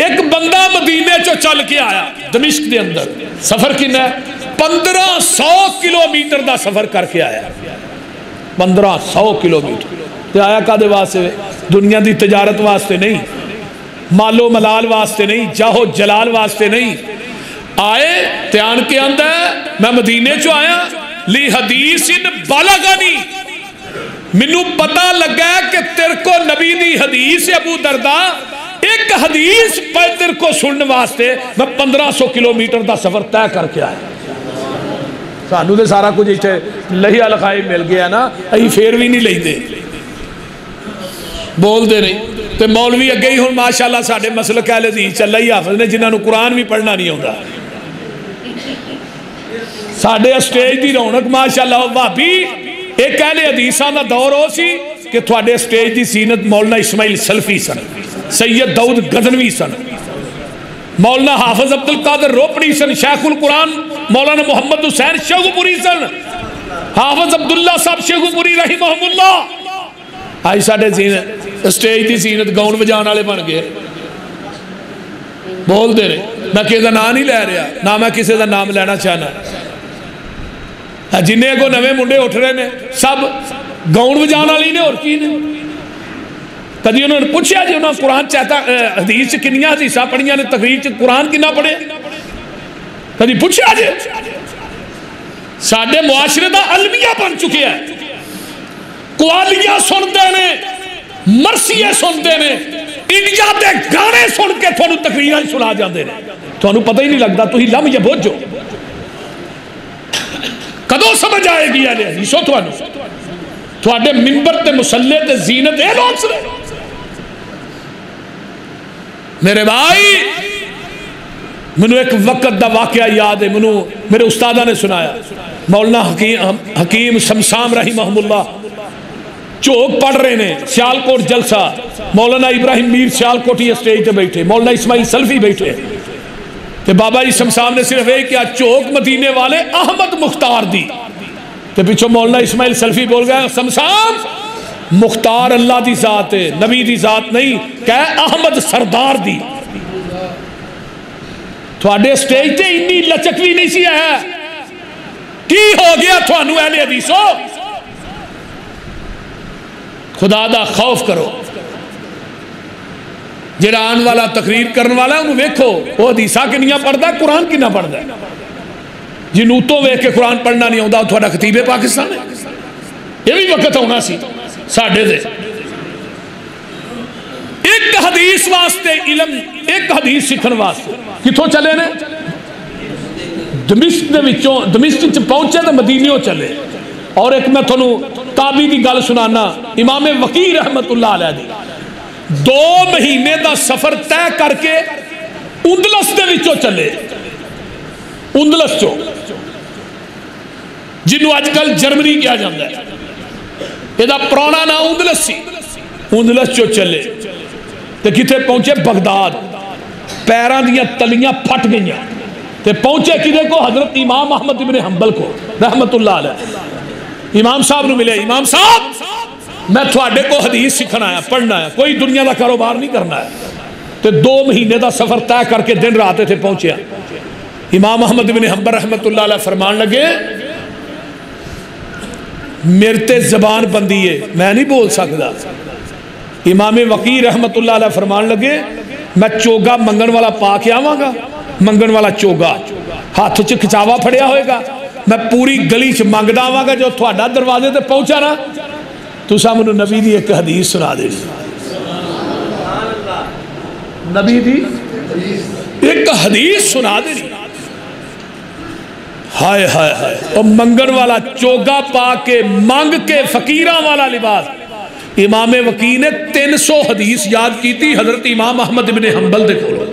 [SPEAKER 1] ایک بندہ مدینے چو چل کے آیا دمشق دے اندر. سفر کنا ہے 1500 کلومیٹر دا سفر کر کے آیا. 1500 کلومیٹر تے آیا کدے واسطے؟ دنیا دی تجارت واسطے نہیں, مال و ملال واسطے نہیں, جاہو جلال واسطے نہیں. آئے تیان کے اندر میں مدینے چو آیا لی حدیث بالغنی منو پتہ لگا ہے کہ تیرے کو نبی دی حدیث ابو درداء ایک حدیث پر تیرے کو سننے واسطے میں 1500 کلومیٹر دا سفر طے کر کے آیا سانو دے سارا کچھ اچھے لہی الخائی مل گیا نا اہی پھر بھی نہیں لئی دے بول دے نہیں تو مولوی اگے ہی ہوں ماشاءاللہ ساڑھے مسلک اہل حدیث چل رہی حافظ نے جنہاں نو قرآن بھی پڑھنا نہیں ہوتا ساڑھے اسٹیج دی رونق ماشاءاللہ بھابی ایک اہل حدیثاں دا دور ہو سی کہ تھوڑے اسٹیج دی سینت مولانا اسماعیل سلفی سن سید داؤد غزنوی سن مولانا حافظ عبدالقادر روپڑی سن شیخ القرآن مولانا محمد حسین شیخوپوری سن حافظ عبداللہ صاحب شیخوپوری رحمہ اللہ آئی ساڑھے زینت اسٹیج دی زینت گاؤن بجان والے بن گئے بول دے رہے میں کسی دا نام نہیں لے رہا نہ میں کسی دا نام لینا چاہنا جنہیں کو نوے منڈے اٹھ رہے نے سب گاؤن بجان والی نے اور کی نے کدی انہوں نے پوچھا جی انہوں نے قرآن چاہتا حدیث کنیاں حدیثہ پڑھیاں نے تقریر قرآن کنا پڑھے کدی پوچھا جی ساڑھے معاشرے دا علمیہ بن چکے ہیں قوالیاں سنتے نے مرثیے سنتے نے انڈیا دے گانے سن کے تھوڑو تقریریں سنا جاندے نے تھوڑو پتہ ہی نہیں لگتا تو ہی لم یہ بوجھو کدو سمجھ آئے گی اہل حدیثو تھوڑے منبر تے مسلح تے زینت اے لوگ سنے میرے بھائی منو ایک وقت دا واقعہ یاد ہے منو میرے استادہ نے سنایا مولانا حکیم سمسام رحمہ اللہ چوک پڑھ رہے نے سیالکوٹ جلسہ مولانا ابراہیم میر سیالکوٹی اسٹیج تے بیٹھے مولانا اسماعیل سلفی بیٹھے کہ بابا جی سمسام نے صرف ایک کیا چوک مدینے والے احمد مختار دی کہ پیچھو مولانا اسماعیل سلفی بول گئے سمسام مختار اللہ دی ذات ہے نبی دی ذات نہیں کہ احمد سردار دی تھوڑے سٹیج تے انی لچک بھی نہیں سی ہے کی ہو گیا تھوانو اہل حدیثو خدا دا خوف کرو جڑا آن والا تقریر کرن والا انہوں ویکھو وہ حدیثہ کنیاں پڑھدا ہے قرآن کنیاں پڑھدا ہے جنوتوں ویکھ کے قرآن پڑھنا نہیں ہوتا تھوڑا خطیب پاکستان ہے یہ بھی وقت ہونا سی ساڑھے دے ایک حدیث واسطے علم ایک حدیث سکھن واسطے کتھوں چلے نے دمشق چ پہنچے تو مدینیوں چلے اور ایک میں تھنو تابی دی گل سنانا امام وقی رحمت اللہ علیہ دی 2 مہینے دا سفر طے کر کے اندلس دے وچوں چلے اندلس چو جنہوں آج کل جرمنی کیا جاندہ ہے یہ دا پرانا نا اندلس سی اندلس چو چلے تو کتے پہنچے بغداد پیران دیا تلیاں پھٹ گئیاں تو پہنچے کدے کو حضرت امام احمد ابن حنبل کو رحمت اللہ علیہ امام صاحب نے ملے امام صاحب میں تھوڑے کو حدیث سکھنا ہے پڑھنا ہے کوئی دنیا دا کاروبار نہیں کرنا ہے تو 2 مہینے دا سفر طے کر کے دن رات تھے پہنچے امام احمد بن حنبل رحمت اللہ علیہ فرمان لگے میرے تے زبان بندی ہے میں نہیں بول سکتا امام وقی رحمت اللہ علیہ فرمان لگے میں چوگا منگن والا پا کے آواں گا منگن والا چوگا ہاتھ چ کچاوا پھڑیا ہوئے گا میں پوری گلی چ منگدا آواں گا جو تھوڑا دروازے تے پہنچا نا تو سامنے نبی دی ایک حدیث سنا دے نبی دی ایک حدیث سنا دے ہائے ہائے ہائے اور منگن والا چوگا پا کے مانگ کے فقیران والا لباس امام وقی نے 300 حدیث یاد کی تھی حضرت امام احمد بن حنبل دے کھولو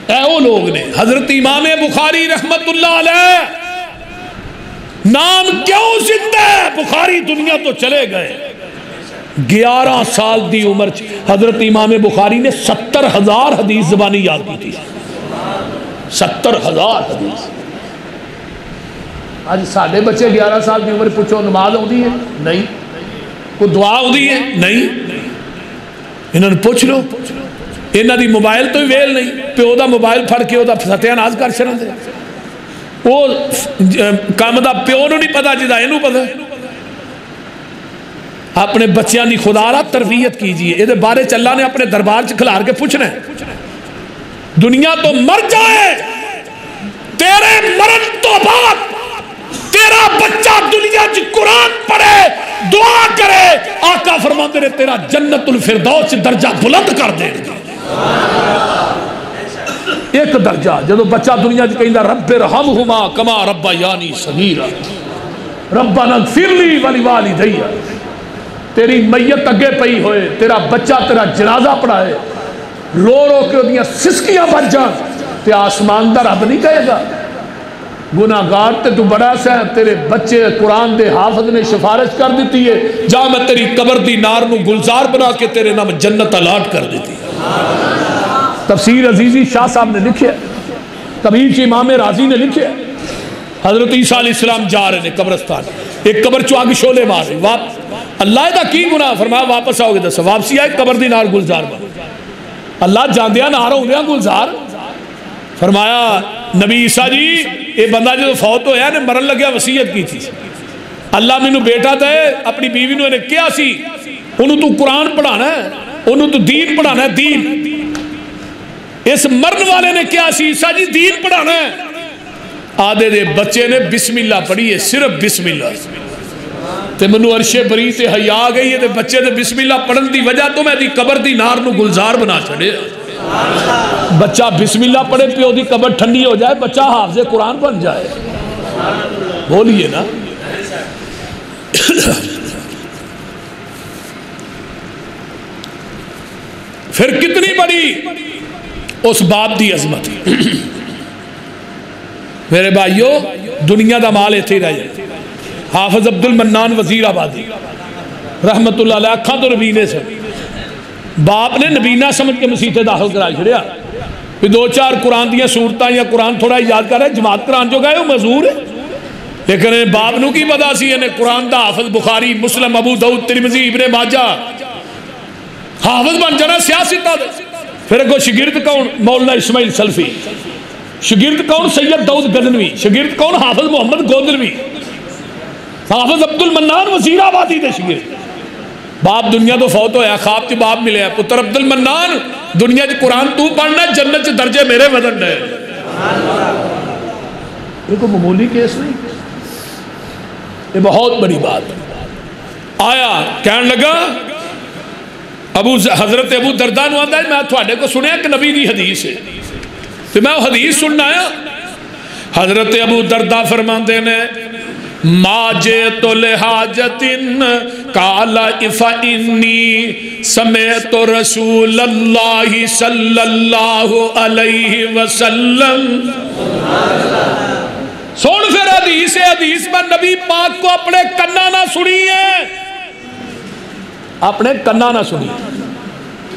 [SPEAKER 1] اے وہ لوگ نے حضرت امام بخاری رحمت اللہ علیہ نام کیوں زندہ ہے بخاری دنیا تو چلے گئے 11 سال دی عمر حضرت امام بخاری نے 70,000 حدیث زبانی یاد کی تھی 70,000 حدیث آج ساڑھے بچے 11 سال دی عمر پوچھو نماز ہوتی ہے نہیں کوئی دعا ہوتی ہے نہیں انہوں نے پوچھ لو انہوں دی موبائل تو ہی ویل نہیں پیو دا موبائل پھڑ کے دا فتح ناز کر چڑھن دے وہ کام دا پیو نو نہیں پتا جدا اینو پتا اپنے بچیاں دی خدا را تربیت کیجئے یہ بارے چ اللہ نے اپنے دربار چ کھلار کے پوچھنا ہے دنیا تو مر جائے، تیرے مرن تو بعد تیرا بچہ دنیا چ قرآن پڑھے، دعا کرے، آقا فرماتے نے تیرا جنت الفردوس درجہ بلند کر دے گا۔ ایک درجہ جدو بچہ دنیا چ کہندا رب ارحمہما کما ربیانی صغیرا، ربنا اغفر لی ولوالدی، تیری میت اگے پئی ہوئے، تیرا بچہ تیرا جنازہ پڑھائے، رو رو کے دیاں سسکیاں بچ جان، تے آسمان دا رب نہیں کہے گا گناہگار تے تو بڑا سا ہے، تیرے بچے قرآن دے حافظ نے سفارش کر دیتی ہے، جا میں تیری قبر دی نار نو گلزار بنا کے تیرے نام جنت الاٹ کر دیتی ہے۔ تفسیر عزیزی شاہ صاحب نے لکھے، کبیر چی امام راضی نے لکھے، حضرت عیسیٰ علیہ السلام جا رہے ہیں قبرستان، ایک قبر چو آگے شولے مار رہے، اللہ دا کی گناہ، فرمایا واپس آؤ گے دس، واپسی آئے قبر دی نار گلزار بنا، اللہ جان دیا نار ہوں دیا گلزار، فرمایا نبی عیسیٰ جی یہ بندہ جو فوت ہویا نے مرن لگیا وصیت کی تھی، اللہ میں بیٹا دے اپنی بیوی نے کیا سی، انہوں تو قرآن پڑھانا ہے، انہوں تو دین پڑھانا ہے، دین، اس مرن والے نے کیا سی، عیسیٰ جی دین پڑھانا ہے، آدھے دے بچے نے بسم اللہ پڑھی ہے، صرف بسم اللہ، تے منو عرش بری تے حیا گئی ہے، تے بچے نے بسم اللہ پڑھن دی وجہ تو میں دی قبر دی نار نو گلزار بنا چھڑے، بچہ بسم اللہ پڑھے پیو دی قبر ٹھنڈی ہو جائے، بچہ حافظ قرآن بن جائے، بولیے نا۔ پھر کتنی بڑی اس باپ دی عظمت، میرے بھائیو دنیا دا مال ایتھے رہ جائے، حافظ عبد المنان وزیر آبادی رحمت اللہ علیہ اکھاں تو نبینے سے، باپ نے نبینہ سمجھ کے مسیحے داخل کرا چھڑیا، پھر دو چار قرآن دیا صورتاں یا قرآن تھوڑا یاد کر رہے جماعت قرآن جو گئے وہ مزور ہے، لیکن باپ نو کی پتا سی انہیں قرآن دا حافظ بخاری مسلم ابو داؤد ترمذی ابن ماجہ حافظ بن جانا سیاسی دے، پھر کو شگرد کون مولانا اسماعیل سلفی، شگرد کون سید داؤد غزنوی، شگرد کون حافظ محمد گودلوی، حافظ عبد المنان وزیر آبادی دے شگرد، باپ دنیا تو فوت ہویا، خواب تی باپ ملے ہیں، پتر عبد المنان دنیا جی قرآن تو پڑھنا جنت چ درجے میرے وزن ہے، یہ کوئی معمولی کیس نہیں، یہ بہت بڑی بات ہے۔ آیا کہنے لگا حضرت ابو درداء نو آندا ہے میں تھوڑے کو سنیا کہ نبی دی حدیث ہے، تو میں وہ حدیث سننا آیا، حضرت ابو درداء فرماندے نے ما جئت لحاجت قال فإنی سمعت رسول اللہ صلی اللہ علیہ وسلم، سن پھر حدیث میں نبی پاک کو اپنے کنا نہ سنیے، اپنے کنا نہ سنیے،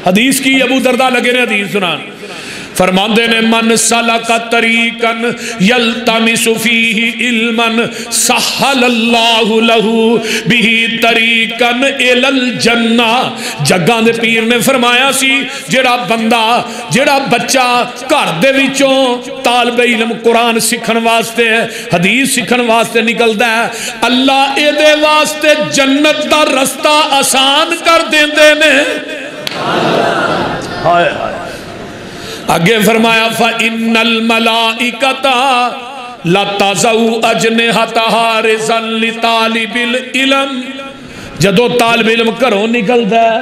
[SPEAKER 1] حدیث کی ابو درداء لگے نے حدیث سنان، فرماندے نے من سلک طریقا یلتمس فیہ علما سہل اللہ لہ بہ طریقا الی الجنہ، جگہ دے پیر نے فرمایا سی جڑا بندہ جڑا بچہ گھر دے وچوں طالب علم قرآن سکھن واسطے حدیث سکھن واسطے نکلدا ہے، اللہ اے دے واسطے جنت دا رستہ آسان کر دیندے نے، ہائے ہائے، آگے فرمایا فَإِنَّ الْمَلَائِكَةَ لَتَضَعُ أَجْنِحَتَهَا رِزًا لِطَالِبِ الْعِلْمِ، جدو طالب علم گھروں نکلدا ہے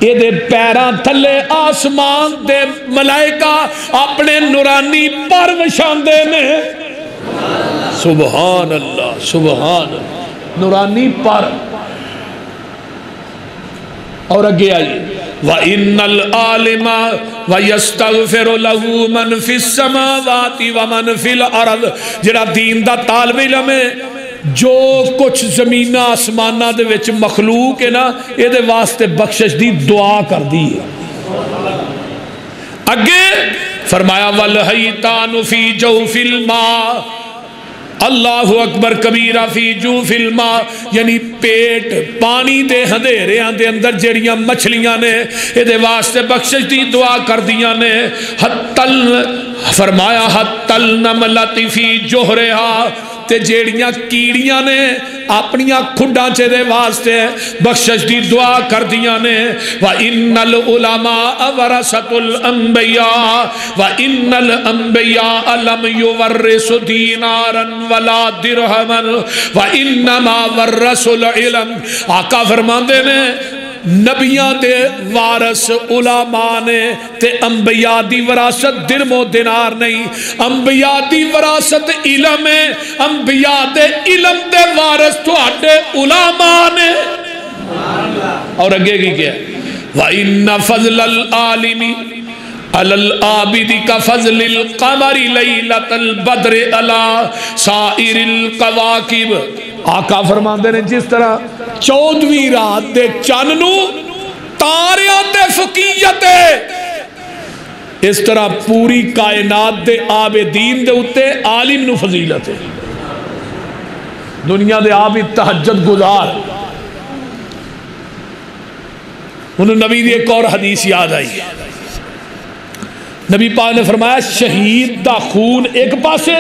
[SPEAKER 1] یہ دے پیراں تھلے آسمان دے ملائکہ اپنے نورانی پر وچھاندے نے، سبحان اللہ سبحان اللہ، نورانی پر، اور اگے آئیے وَإِنَّ الْعَالِمَ وَيَسْتَغْفِرُ لَهُ مَنْ فِي السَّمَاوَاتِ وَمَنْ فِي الْأَرْضِ، جڑا دین دا طالب علم ہے جو کچھ زمین آسمانہ دے وچ مخلوق ہے نا یہ دے واسطے بخشش دی دعا کر دی ہے، اگے فرمایا وَالْحَيْتَانُ فِي جَوْفِ الْمَاءِ، اللہ اکبر کبیرہ فی جوف الماء، یعنی پیٹ پانی دے ہندیریاں دے اندر جڑیاں مچھلیاں نے یہ دے واسطے بخشش دی دعا کر دیاں نے، فرمایا حتی النملۃ فی جوہرہا، تے جیڑیاں کیڑیاں نے اپنیاں کھڈاں چے دے واسطے بخشش دی دعا کر دیاں نے وَإِنَّ الْعُلَمَاءَ وَرَثَةُ الْأَنْبِيَاءِ وَإِنَّ الْأَنْبِيَاءَ لَمْ يُوَرِّثُوا دِينَارًا وَلَا دِرْهَمًا وَإِنَّمَا وَرَّثُوا الْعِلْمَ آقا فرماندے نے نبیاں دے وارث علماء نے تے انبیاء دی وراثت درم و دینار نہیں، انبیاء دی وراثت علم ہے، انبیاء دے علم دے وارث تواڈے علماء نے۔ اور اگے کی کیا ہے وَإِنَّ فَضْلَ الْعَالِمِ عَلَى الْعَابِدِ كَفَضْلِ الْقَمَرِ لَيْلَةَ الْبَدْرِ عَلَى سَائِرِ الْقَوَاكِبِ آقا فرماندے نے جس طرح 14ویں رات دے چن نو تاریاں تے فقیت ہے، اس طرح پوری کائنات دے عابدین دے اتے عالم نو فضیلت ہے۔ دنیا دے عابد تہجد گزار، انہوں نبی دی ایک اور حدیث یاد آئی ہے، نبی پاک نے فرمایا شہید دا خون ایک پاسے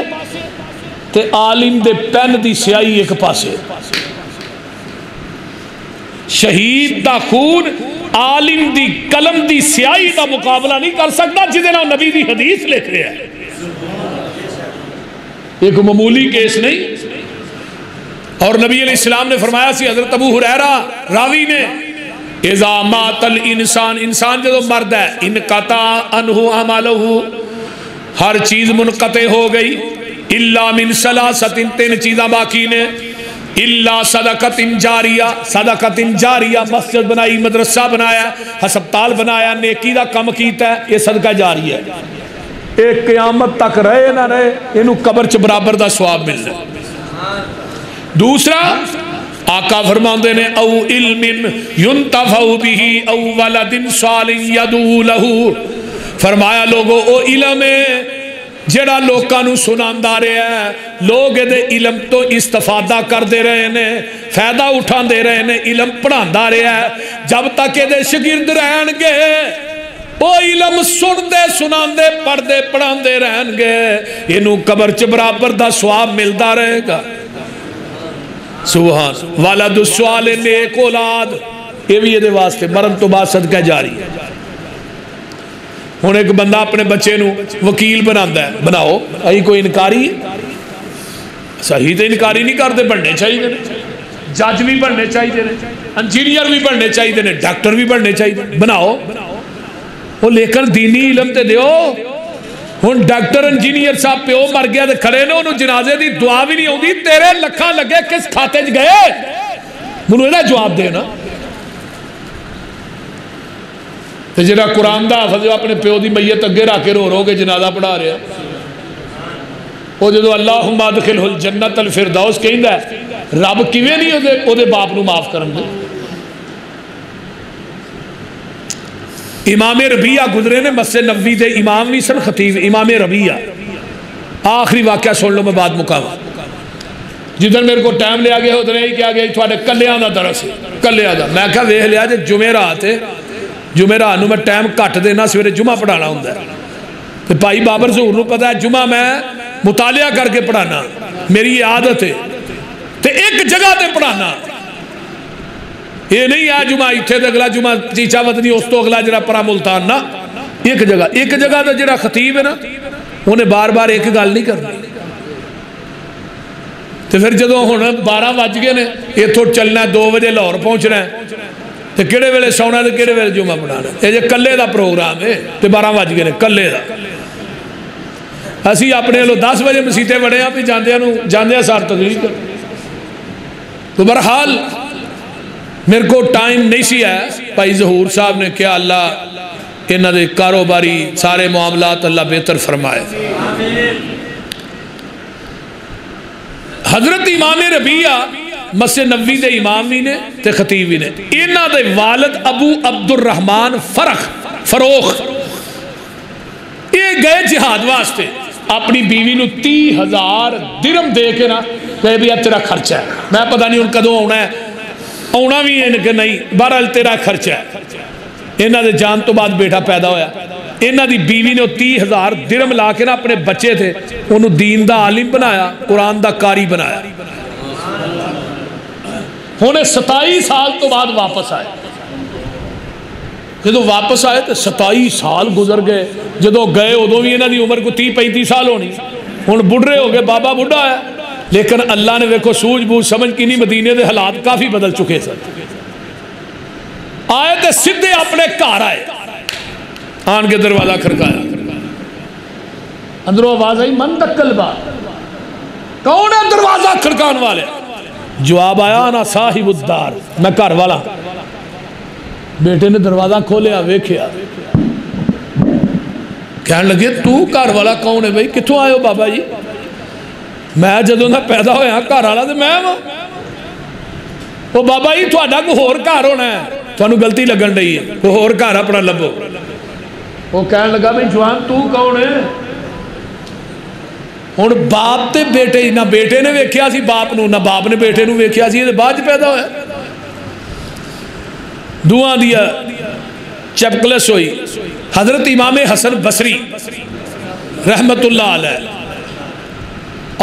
[SPEAKER 1] تے عالم دے پین دی سیائی ایک پاسے، شہید دا خون عالم دی قلم دی سیائی دا مقابلہ نہیں کر سکتا جدے نہ نبی دی حدیث لکھ رہے ہیں، ایک معمولی کیس نہیں۔ اور نبی علیہ السلام نے فرمایا سی حضرت ابو ہریرہ راوی نے اذا مات الانسان، انسان جدو مرد ہے انقطع عنہ عملہ، ہر چیز منقطع ہو گئی الا من ثلاثۃ، تین چیزاں باقی نے، الا صدقۃ جاریہ، صدقۃ جاریہ مسجد بنائی، مدرسہ بنایا، ہسپتال بنایا، نیکی دا کم کیتا ہے، یہ صدقہ جاریہ ہے، ایک قیامت تک رہے نہ رہے انہوں قبر چ برابر دا ثواب ملنا۔ دوسرا آقا فرماندے نے او علم ينتفع به او ولد صالح يدعو له، فرمایا لوگو او علم ہے جڑا لوکاں نو سناندا رہے ہیں، لوگ دے علم تو استفادہ کر دے رہے ہیں، فائدہ اٹھا دے رہے ہیں، علم پڑھاندا رہے ہیں، جب تک دے شاگرد رہن گے او علم سن دے سنان دے پڑھ دے پڑھان دے رہن گے، انہوں قبر چ برابر دا ثواب ملدا رہے گا۔ سبحان والد السوال نیک اولاد، یہ بھی یہ واسطے مرن تو بعد صدقہ جاری ہے۔ ہن ایک بندہ اپنے بچے نو وکیل بناتا ہے، بناؤ ائی کوئی انکاری صحیح تے انکاری نہیں کرتے، بننے چاہیے، جج بھی بننے چاہیے، انجینئر بھی بننے چاہیے، ڈاکٹر بھی بننے چاہیے، بناؤ وہ لیکن دینی علم تے دیو۔ ہن ڈاکٹر انجینئر صاحب پیو مر گیا تے کھڑے نے، انہوں جنازے دی دعا بھی نہیں ہوندی، تیرے لکھاں لگے کس کھاتے چ گئے، منو یہ جواب دینا۔ تے جڑا قرآن دا حافظ اپنے پیو دی میت اگے رکھ کے رو رو کے جنازہ پڑھا رہا وہ جدو اللہم ادخلہ الجنت الفردوس کہندا ہے، رب کیویں نہیں او دے باپ نو معاف کرن دے۔ امام ربیعہ گزرے نے مسجد نبوی دے امام بھی سن، خطیب امام ربیعہ۔ آخری واقعہ سن لو میں بعد مقام، جدھر میرے کو ٹائم لیا گیا ادھر ہی کیا گیا تھوڑے کلیاں دا درس ہے، کلیاں دا، میں کہا ویکھ لیا جے جمعرات ہے، جمعرات نو میں ٹائم کٹ دینا، سویرے جمعہ پڑھانا ہوندا ہے، تے بھائی بابر ظہور نو پتہ ہے جمعہ میں مطالعہ کر کے پڑھانا میری یہ عادت ہے، تے ایک جگہ تے پڑھانا، یہ نہیں ہے جمعہ اتھے تے اگلا جمعہ چیچا ودنی اس تو اگلا جڑا پرا ملتان نا، ایک جگہ تے جڑا خطیب ہے نا انہیں بار بار ایک گل نہیں کرنا۔ تے پھر جدوں ہن 12 بج گئے نے، ایتھوں چلنا 2 بجے لاہور پہنچنا ہے، تے کیڑے ویلے سونا تے کیڑے ویلے جمعہ پڑھانا، یہ جے کلے دا پروگرام ہے تے 12 بج گئے نے کلے دا۔ اسی اپنے لو 10 بجے مسیتے بڑے ہیں، جاندے سار تقریر کر۔ تو برحال میرے کو ٹائم نہیں سی ہے، بھائی ظہور صاحب نے کیا اللہ انہاں دے کاروباری سارے معاملات اللہ بہتر فرمائے۔ حضرت امام ربیعہ مسجد نبوی دے امام بھی نے تے خطیب بھی نے، انہاں دے والد ابو عبد الرحمن فروخ یہ گئے جہاد واسطے، اپنی بیوی نو 30,000 درم دے کے نا کہ بھی اب تیرا خرچہ ہے، میں پتہ نہیں ان کدوں آنا ہے، آنا بھی ہے کہ نہیں، بہرحال تیرا خرچہ ہے۔ انہاں دے جان تو بعد بیٹا پیدا ہویا، انہاں دی بیوی نے 30,000 درم لا کے نا اپنے بچے تھے انہوں دین دا عالم بنایا، قرآن دا قاری بنایا. ہونے 27 سال تو بعد واپس آئے. جدو واپس آئے تو 27 سال گزر گئے. جدو گئے ادو بھی انہاں دی عمر کو 30-35 سال ہونی. ہن بڑھے ہو گئے، بابا بڑھا ہے، لیکن اللہ نے ویکھو سوجھ بوجھ سمجھ کی نہیں، مدینے دے حالات کافی بدل چکے سن. آئے تو سدھے اپنے گھر آئے، آن کے دروازہ کھڑکایا. اندروں آواز آئی من دکل بات، کون ہے دروازہ کھڑکان والے؟ جواب آیا انا صاحب الدار، میں گھر والا. بیٹے نے دروازہ کھولیا، ویکھیا، کہنے لگے تو گھر والا کون ہے بھائی؟ کتھوں آئے ہو بابا جی؟ میں جدوں دا پیدا ہویا گھر والا تو میں ہاں. وہ بابا جی تھوڑا کوئی ہور گھر ہونا ہے، تھانوں غلطی لگن رہی ہے، کوئی ہور گھر اپنا لبو. وہ کہنے لگا بھائی جوان تو کون ہے؟ ہن باپ تے بیٹے، نہ بیٹے نے ویکھیا سی باپ نو، نہ باپ نے بیٹے نو ویکھیا سی، یہ بعد پیدا ہویا. دعا دیا چپکلس ہوئی. حضرت امام حسن بصری رحمت اللہ علیہ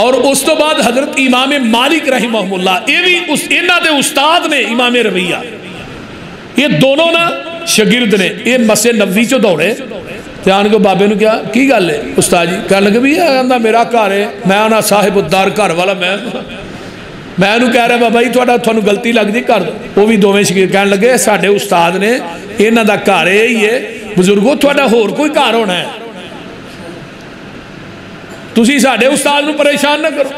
[SPEAKER 1] اور اس تو بعد حضرت امام مالک رحمہ اللہ، یہ بھی انہاں دے استاد نے امام ربیہ، یہ دونوں نا شاگرد نے. یہ مسجد نبوی چو دوڑے تے آن کو بابے نو کیا کی گل ہے استاد جی؟ کہنے لگے بھی یہ میرا گھر ہے، میں آنا صاحب الدار گھر والا، میں انہوں کہہ رہا بابا جی تھوڑا غلطی لگ دی کر دو. وہ بھی دوویں شاگرد کہنے لگے ساڈے استاد نے انہاں دا گھر یہی ہے، بزرگو تھوڑا ہور کوئی گھر ہونا ہے، تسی ساڈے استاد نو پریشان نہ کرو.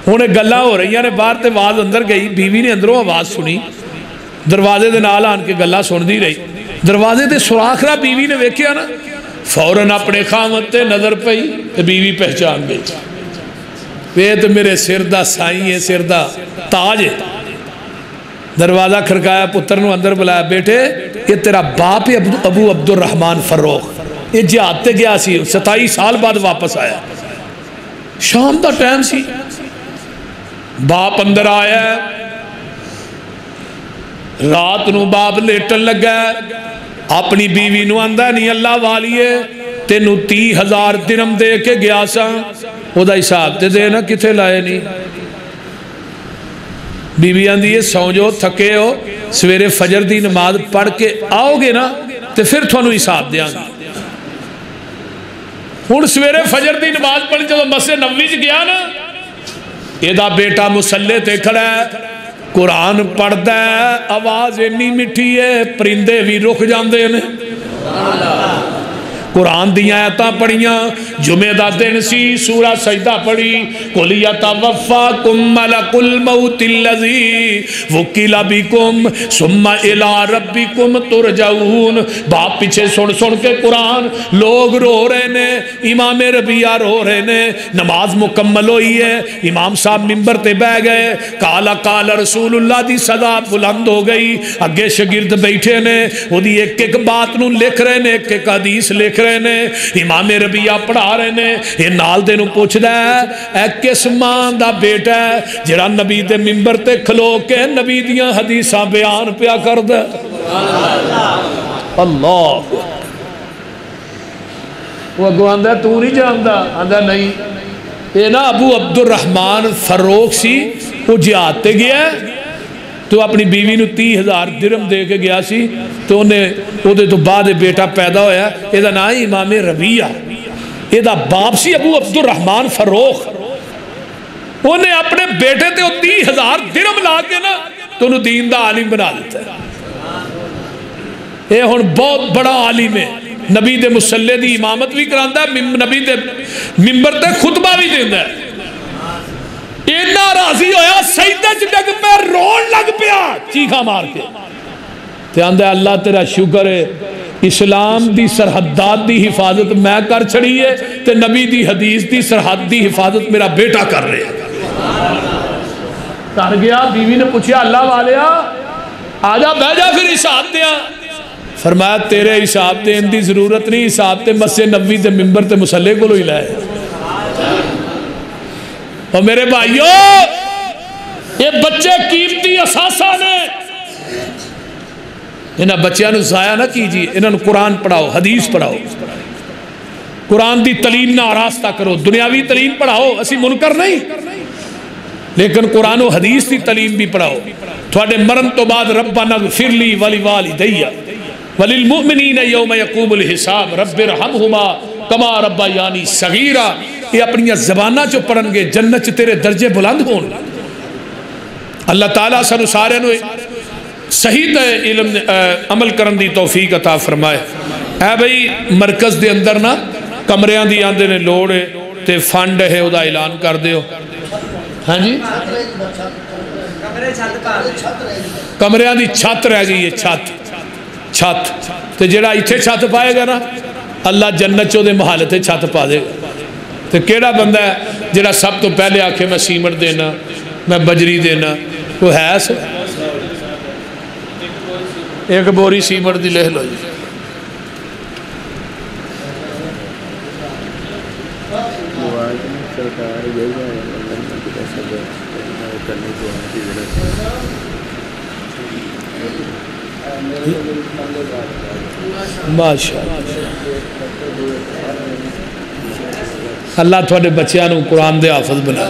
[SPEAKER 1] ہن گلاں ہو رہی نے باہر تے آواز اندر گئی، بیوی نے اندروں آواز سنی، دروازے دے نال آن کے گلاں سندی رہی. دروازے تے سوراخ رہا، بیوی نے ویکھیا نا، فوراً اپنے خامد تے نظر پئی تے بیوی پہچان گئی. یہ تو میرے سر دا سائیں ہے، سر دا تاج ہے. دروازہ کھڑکایا، پتر نو اندر بلایا، بیٹے یہ تیرا باپ ہے ابو عبد الرحمن فروخ، یہ جہاد تے گیا سی، 27 سال بعد واپس آیا. شام دا ٹائم سی، باپ اندر آیا، رات نو باپ لیٹن لگا، اپنی بیوی نو آندا نہیں اللہ والیے تینوں 30,000 درم دے کے گیا سا، وہ دا حساب تے دے نا کتھے لائے نہیں. بی بی آندھی ہے سو جو تھکے ہو، سویرے فجر دی نماز پڑھ کے آؤ گے نا تے پھر تھانوں حساب دیا گا. ہن سویرے فجر دی نماز پڑھ جب مسجد نبوی چ گیا نا، یہ دا بیٹا مسلے تے کھڑا ہے، قرآن پڑھدا ہے، آواز اتنی میٹھی ہے پرندے بھی رک جاندے نے. قرآن دیا آیتاں پڑھیاں، جمعہ دا دن سی، سورہ سجدہ پڑھی، قُلْ يَتَوَفَّاكُمْ مَلَكُ الْمَوْتِ الَّذِي وُكِّلَ بِكُمْ ثُمَّ إِلَىٰ رَبِّكُمْ تُرْجَعُونَ. باپ پیچھے سن کے قرآن، لوگ رو رہے نے، امام ربیہ رو رہے نے. نماز مکمل ہوئی ہے، امام صاحب ممبر تے بہ گئے، کالا کالا رسول اللہ دی صدا بلند ہو گئی. اگے شاگرد بیٹھے نے، وہ دی ایک ایک بات نو لکھ رہے نے، ایک ایک حدیث لکھ رہے نے، امام ربیہ پڑھا رہے نے. یہ نال دے نو پوچھ دا ہے اے کس ماں دا بیٹا ہے جڑا نبی دے ممبر تے کھلو کے نبی دیاں حدیثاں بیان پیا کر دے. اللہ وہ اگو آندہ ہے تو نہیں جاندہ؟ آندہ نہیں. یہ نا ابو عبد الرحمن فروخ سی، وہ جہاد تے گیا ہے تو اپنی بیوی نو 30,000 درم دے کے گیا سی، تو انہیں وہ دے تو بعد بیٹا پیدا ہویا. یہ دا نا امام ربیہ، یہ دا باپ سی ابو عبد الرحمن فروخ. انہیں اپنے بیٹے تے 30,000 درم لا کے نا تو انہوں دین دا عالم بنا دیتا ہے. یہ ہن بہت بڑا عالم ہے، نبی دے مسلح دی امامت بھی کراندہ ہے، نبی دے ممبر تے خطبہ بھی دیندہ ہے. اینا راضی ہویا سجدہ چ ڈگ پہ رون لگ پیا چیخا مار کے. تے آندہ اللہ تیرا شکر ہے اسلام دی سرحدات دی حفاظت میں کر چھڑی ہے تے نبی دی حدیث دی سرحد دی حفاظت میرا بیٹا کر رہے ہیں. کر گیا. بیوی نے پوچھا اللہ والیا آجا بہ جا پھر حساب دیا. فرمایا تیرے حساب دین دی ضرورت نہیں، حساب تے مسجد نبوی دے ممبر تے مصلی کو لو ہی لائے. اور میرے بھائیو یہ بچے قیمتی اثاثہ نے، انہاں بچیاں نو ضائع نہ کیجیے، انہاں نو قرآن پڑھاؤ، حدیث پڑھاؤ. قرآن دی تعلیم نہ آراستہ کرو، دنیاوی تعلیم پڑھاؤ، اسی منکر نہیں، لیکن قرآن و حدیث دی تعلیم بھی پڑھاؤ۔ تھوڑے مرن تو بعد ربنا اغفر لی ولوالدی وللمؤمنین یوم یقوم الحساب رب ارحمہما کما ربیانی صغیرا، یہ اپنی زبانہ چو پڑھن گے جنت چ تیرے درجے بلند ہون۔ اللہ تعالیٰ سانو سارے نو صحیح علم عمل کرن دی توفیق عطا فرمائے۔ اے بھئی مرکز دے اندر نا کمریاں دی آندے نے لوڑ ہے تے فنڈ ہے او دا اعلان کر دیو۔ ہاں جی کمریاں دی چھت رہ گئی ہے، چھت تے جڑا ایتھے چھت پائے گا نا اللہ جنت چو دے محل تے چھت پا دے گا۔ تے کیڑا بندہ ہے جڑا سب تو پہلے آکھے میں سیمنٹ دینا، میں بجری دینا، وہ ہے سو ایک بوری سیمنٹ دی لے لو جی۔ اللہ تھوڑے بچیاں نو قرآن دے حافظ بنا۔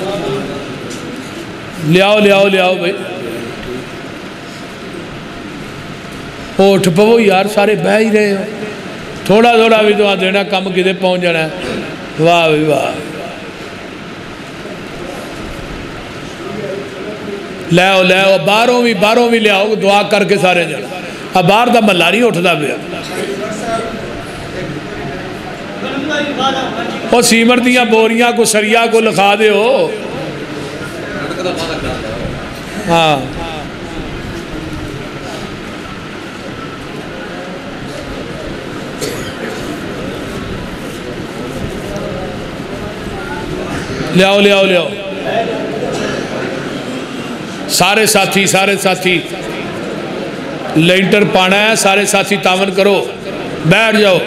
[SPEAKER 1] لیاؤ بھئی اٹھ پو یار، سارے بہ ہی رہے ہو، تھوڑا بھی تو دینا کم کدے پہنچ جانا ہے۔ واہ بھئی واہ، لیاؤ باہروں بھی لیاؤ، دعا کر کے سارے جانا۔ اب باہر دا ملا نہیں اٹھتا پیا، وہ سیمنٹ دیاں بوریاں کو سریا کو لکھا دے ہو۔ ہاں لیاؤ سارے ساتھی لینٹر پانا ہے، سارے ساتھی تعاون کرو، بیٹھ جاؤ۔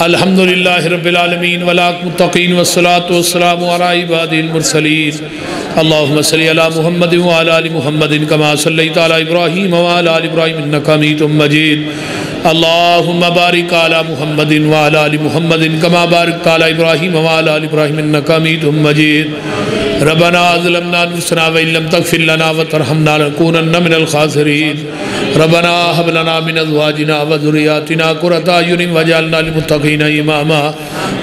[SPEAKER 1] الحمدللہ رب العالمین والمتقین والصلاة والسلام علی عبادہ المرسلین اللہم صلی علی محمد وعلی آل محمد کما صلیت علی ابراہیم وعلی آل ابراہیم انکا حمید مجید اللہم بارک علی محمد وعلی آل محمد کما بارکت علی ابراہیم وعلی آل ابراہیم انکا حمید مجید ربنا ظلمنا انفسنا وإن لم تغفر لنا وترحمنا لنكونن من الخاسرین ربنا هب لنا من ازواجنا وذرياتنا قرة اعين واجعلنا للمتقين اماما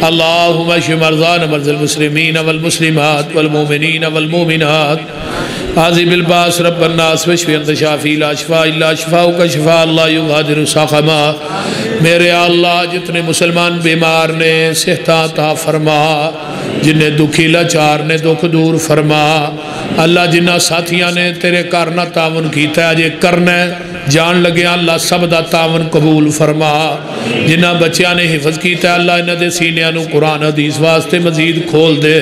[SPEAKER 1] اللهم اشف مرضانا ومرضى المسلمين والمسلمات والمؤمنين والمؤمنات عظيم الباس رب الناس واشف انت شافي لا شفاء الا شفاؤك شفاء لا يغادر سقما۔ میرے اللہ جتنے مسلمان بیمار نے صحت عطا فرما، جنہیں دکھی لاچار نے دکھ دور فرما۔ اللہ جنہ ساتھیاں نے تیرے کارنا تعاون کیتا ہے، جے کرنا ہے جان لگے اللہ سب دا تعاون قبول فرما۔ جنہ بچیاں نے حفظ کیتا ہے اللہ انہ دے سینیاں نو قرآن حدیث واسطے مزید کھول دے۔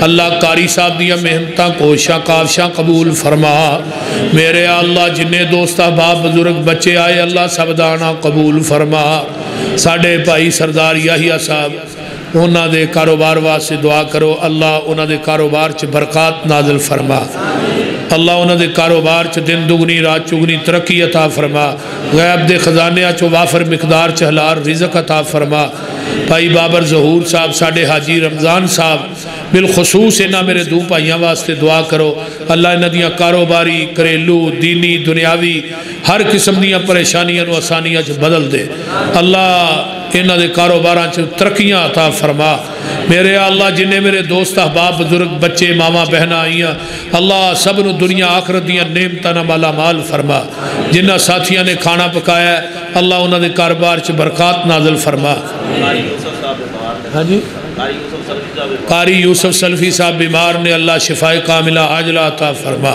[SPEAKER 1] اللہ قاری صاحب دیا محنتاں کوشاں کافشاں قبول فرما۔ میرے اللہ جنہیں دوست احباب بزرگ بچے آئے اللہ سب دانا قبول فرما۔ ساڑھے بھائی سردار یحییٰ صاحب انہاں دے کاروبار واسطے دعا کرو، اللہ انہاں دے کاروبار چ برکات نازل فرما۔ اللہ انہاں دے کاروبار چ دن دگنی رات چگنی ترقی عطا فرما۔ غیب دے خزانیاں چ وافر مقدار چ حلال رزق عطا فرما۔ بھائی بابر ظہور صاحب ساڑھے حاجی رمضان صاحب بالخصوص انہاں میرے دو پائیاں واسطے دعا کرو، اللہ انہاں دیاں کاروباری گھریلو دینی دنیاوی ہر قسم دیاں پریشانیاں و آسانیاں چ بدل دے۔ اللہ انہاں دے کاروباراں چ ترقیاں عطا فرما۔ میرے اللہ جنہیں میرے دوست احباب بزرگ بچے ماما بہنہ آئیاں اللہ سب نو دنیا آخرت دیاں نعمتاں مالا مال فرما۔ جنہ ساتھیاں نے کھانا پکایا ہے اللہ انہاں دے کاروبار چ برکات نازل فرما۔ ہاں جی قاری یوسف سلفی صاحب بیمار نے اللہ شفاء کاملہ عاجلہ عطا فرما۔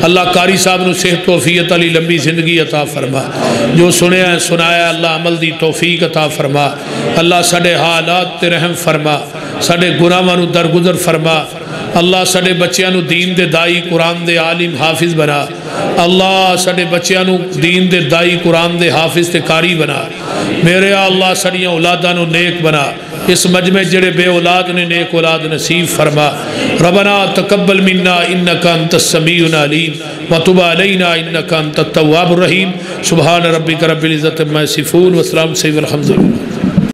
[SPEAKER 1] اللہ قاری صاحب نو صحت و عافیت علی لمبی زندگی عطا فرما۔ جو سنیا ہے سنایا ہے اللہ عمل دی توفیق عطا فرما۔ اللہ ساڑھے حالات تے رحم فرما، ساڑھے گناہاں نو درگزر فرما۔ اللہ ساڑھے بچیاں نو دین دے دائی قرآن دے عالم حافظ بنا۔ اللہ ساڑھے بچیاں نو دین دے دائی قرآن دے حافظ تے قاری بنا۔ میرے اللہ ساڑھیاں اولاداں نو نیک بنا۔ اس مجمع جڑے بے اولاد نے نیک اولاد نصیب فرما۔ ربنا تقبل منا انکا انت السمیع العلیم وتب علینا انکا انت التواب الرحیم۔ سبحان ربک رب العزت عما یصفون وسلام والحمد للہ۔